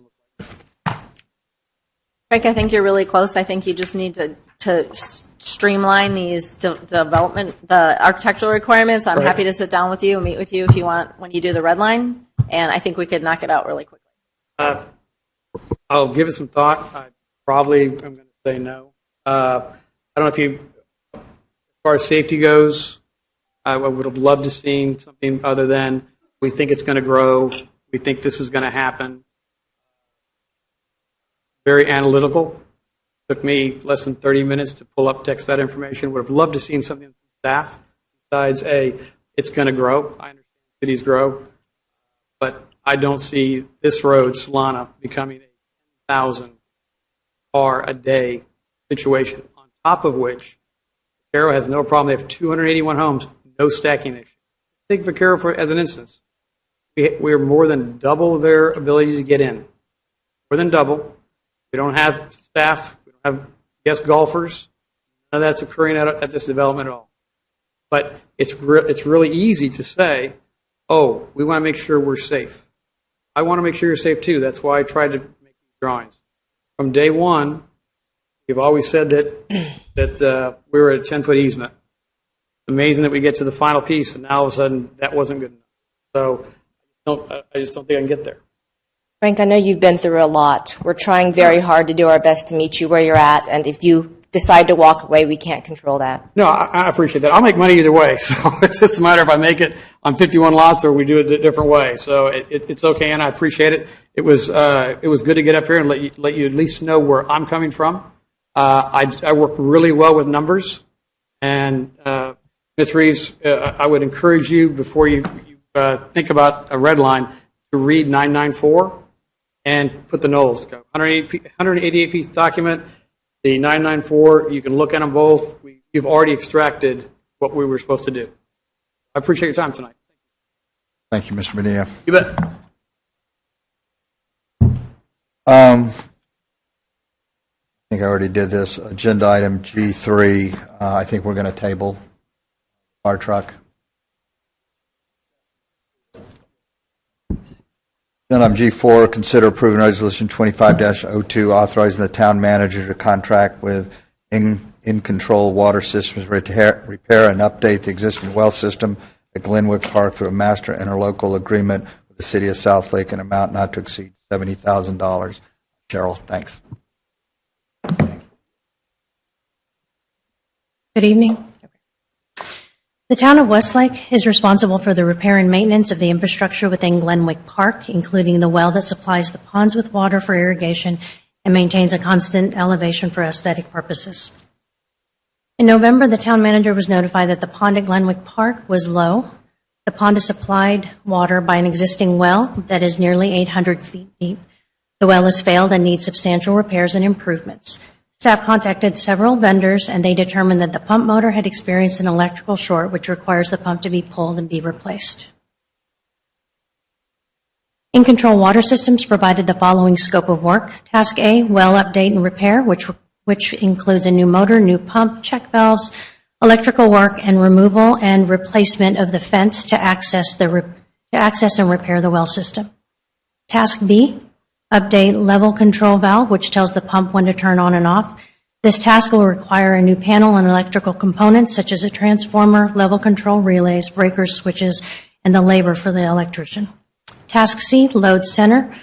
Frank, I think you're really close. I think you just need to streamline these development, the architectural requirements. I'm happy to sit down with you and meet with you if you want when you do the red line, and I think we could knock it out really quickly. I'll give it some thought. I probably am going to say no. I don't know if you, as far as safety goes, I would have loved to seen something other than we think it's going to grow, we think this is going to happen. Very analytical. Took me less than 30 minutes to pull up text that information. Would have loved to seen something from staff besides it's going to grow. I understand cities grow, but I don't see this road, Solana, becoming a 10,000 car a day situation. On top of which, Vaquero has no problem. They have 281 homes, no stacking issue. Take Vaquero as an instance. We're more than double their ability to get in. More than double. We don't have staff. We don't have guest golfers. None of that's occurring at this development at all. But it's really easy to say, oh, we want to make sure we're safe. I want to make sure you're safe too. That's why I tried to make these drawings. From day one, we've always said that we were at a 10-foot easement. It's amazing that we get to the final piece, and now all of a sudden that wasn't good enough. So I just don't think I can get there. Frank, I know you've been through a lot. We're trying very hard to do our best to meet you where you're at, and if you decide to walk away, we can't control that. No, I appreciate that. I'll make money either way, so it's just a matter if I make it on 51 lots or we do it a different way. So it's okay, and I appreciate it. It was good to get up here and let you at least know where I'm coming from. I work really well with numbers, and Ms. Reeves, I would encourage you before you think about a red line to read 994 and put the Knolls. 188-piece document. The 994, you can look at them both. You've already extracted what we were supposed to do. I appreciate your time tonight. Thank you, Mr. Medina. You bet. I think I already did this. Agenda item G3, I think we're going to table our truck. Agenda item G4, consider approving resolution 25-02, authorizing the town manager to contract with in-control water systems repair and update the existing well system at Glenwood Park through a master interlocal agreement with the city of Southlake, an amount not to exceed $70,000. Cheryl, thanks. Good evening. The town of Westlake is responsible for the repair and maintenance of the infrastructure within Glenwick Park, including the well that supplies the ponds with water for irrigation and maintains a constant elevation for aesthetic purposes. In November, the town manager was notified that the pond at Glenwick Park was low. The pond is supplied water by an existing well that is nearly 800 feet deep. The well has failed and needs substantial repairs and improvements. Staff contacted several vendors, and they determined that the pump motor had experienced an electrical short, which requires the pump to be pulled and be replaced. In-control water systems provided the following scope of work. Task A, well update and repair, which includes a new motor, new pump, check valves, electrical work, and removal and replacement of the fence to access and repair the well system. Task B, update level control valve, which tells the pump when to turn on and off. This task will require a new panel and electrical components such as a transformer, level control relays, breakers, switches, and the labor for the electrician. Task C, load center,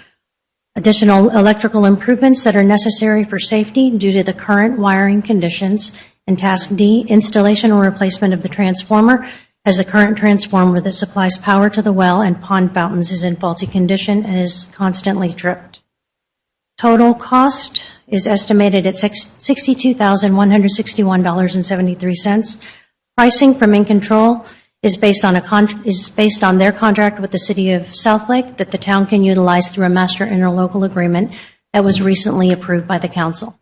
additional electrical improvements that are necessary for safety due to the current wiring conditions. And Task D, installation or replacement of the transformer, as the current transformer that supplies power to the well and pond fountains is in faulty condition and is constantly tripped. Total cost is estimated at $62,161.73. Pricing from In-Control is based on their contract with the city of Southlake that the town can utilize through a master interlocal agreement that was recently approved by the council.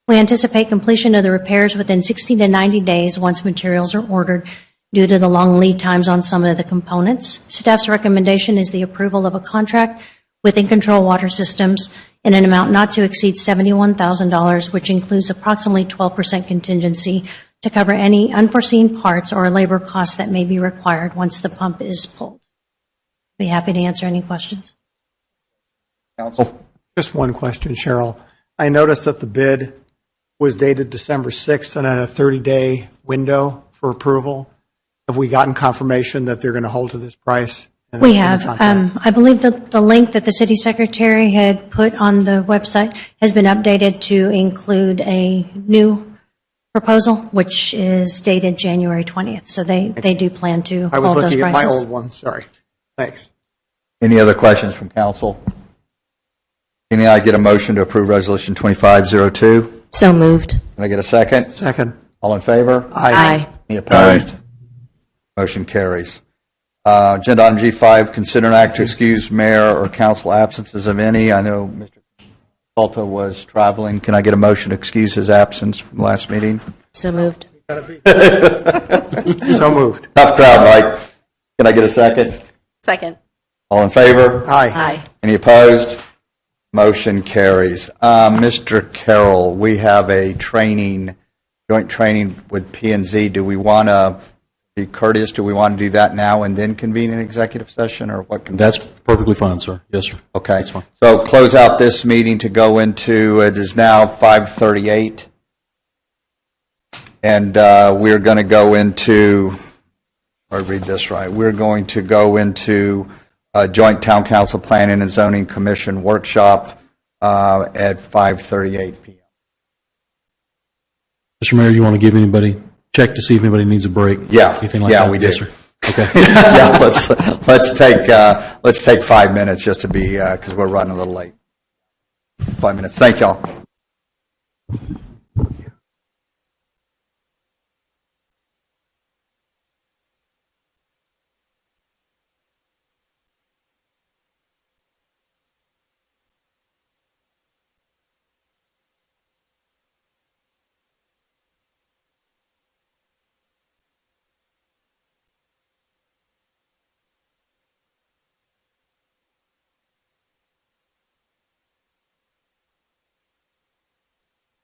We anticipate completion of the repairs within 60 to 90 days once materials are ordered due to the long lead times on some of the components. Staff's recommendation is the approval of a contract with In-Control Water Systems in an amount not to exceed $71,000, which includes approximately 12% contingency to cover any unforeseen parts or labor costs that may be required once the pump is pulled. Be happy to answer any questions. Council? Just one question, Cheryl. I noticed that the bid was dated December 6th and had a 30-day window for approval. Have we gotten confirmation that they're going to hold to this price? We have. I believe that the link that the city secretary had put on the website has been updated to include a new proposal, which is dated January 20th. So they do plan to I was hold those looking at my prices. old one, sorry. Thanks. Any other questions from council? Can I get a motion to approve Resolution 2502? So moved. Can I get a second? Second. All in favor? Aye. Any opposed? Motion carries. Agenda item G5, consider an act to excuse mayor or council absences of any. I know Mr. Salta was traveling. Can I get a motion to excuse his absence from last meeting? So moved. So moved. Tough crowd, Mike. Can I get a second? Second. All in favor? Aye. Any opposed? Motion carries. Mr. Carroll, we have a joint training with P&Z. Do we want to be courteous? Do we want to do that now and then convene an executive session, or what? That's perfectly fine, sir. Yes, sir. Okay. That's fine. So close out this meeting to go into, it is now 5:38. And we're going to go into, or read this right, we're going to go into a joint town council planning and zoning commission workshop at 5:38 p.m. Mr. Mayor, you want to give anybody, check to see if anybody needs a break? Yeah. Anything like Yeah, that? we Yes, do. sir. Okay. Yeah, let's take 5 minutes just to be, because we're running a little late. 5 minutes. Thank y'all.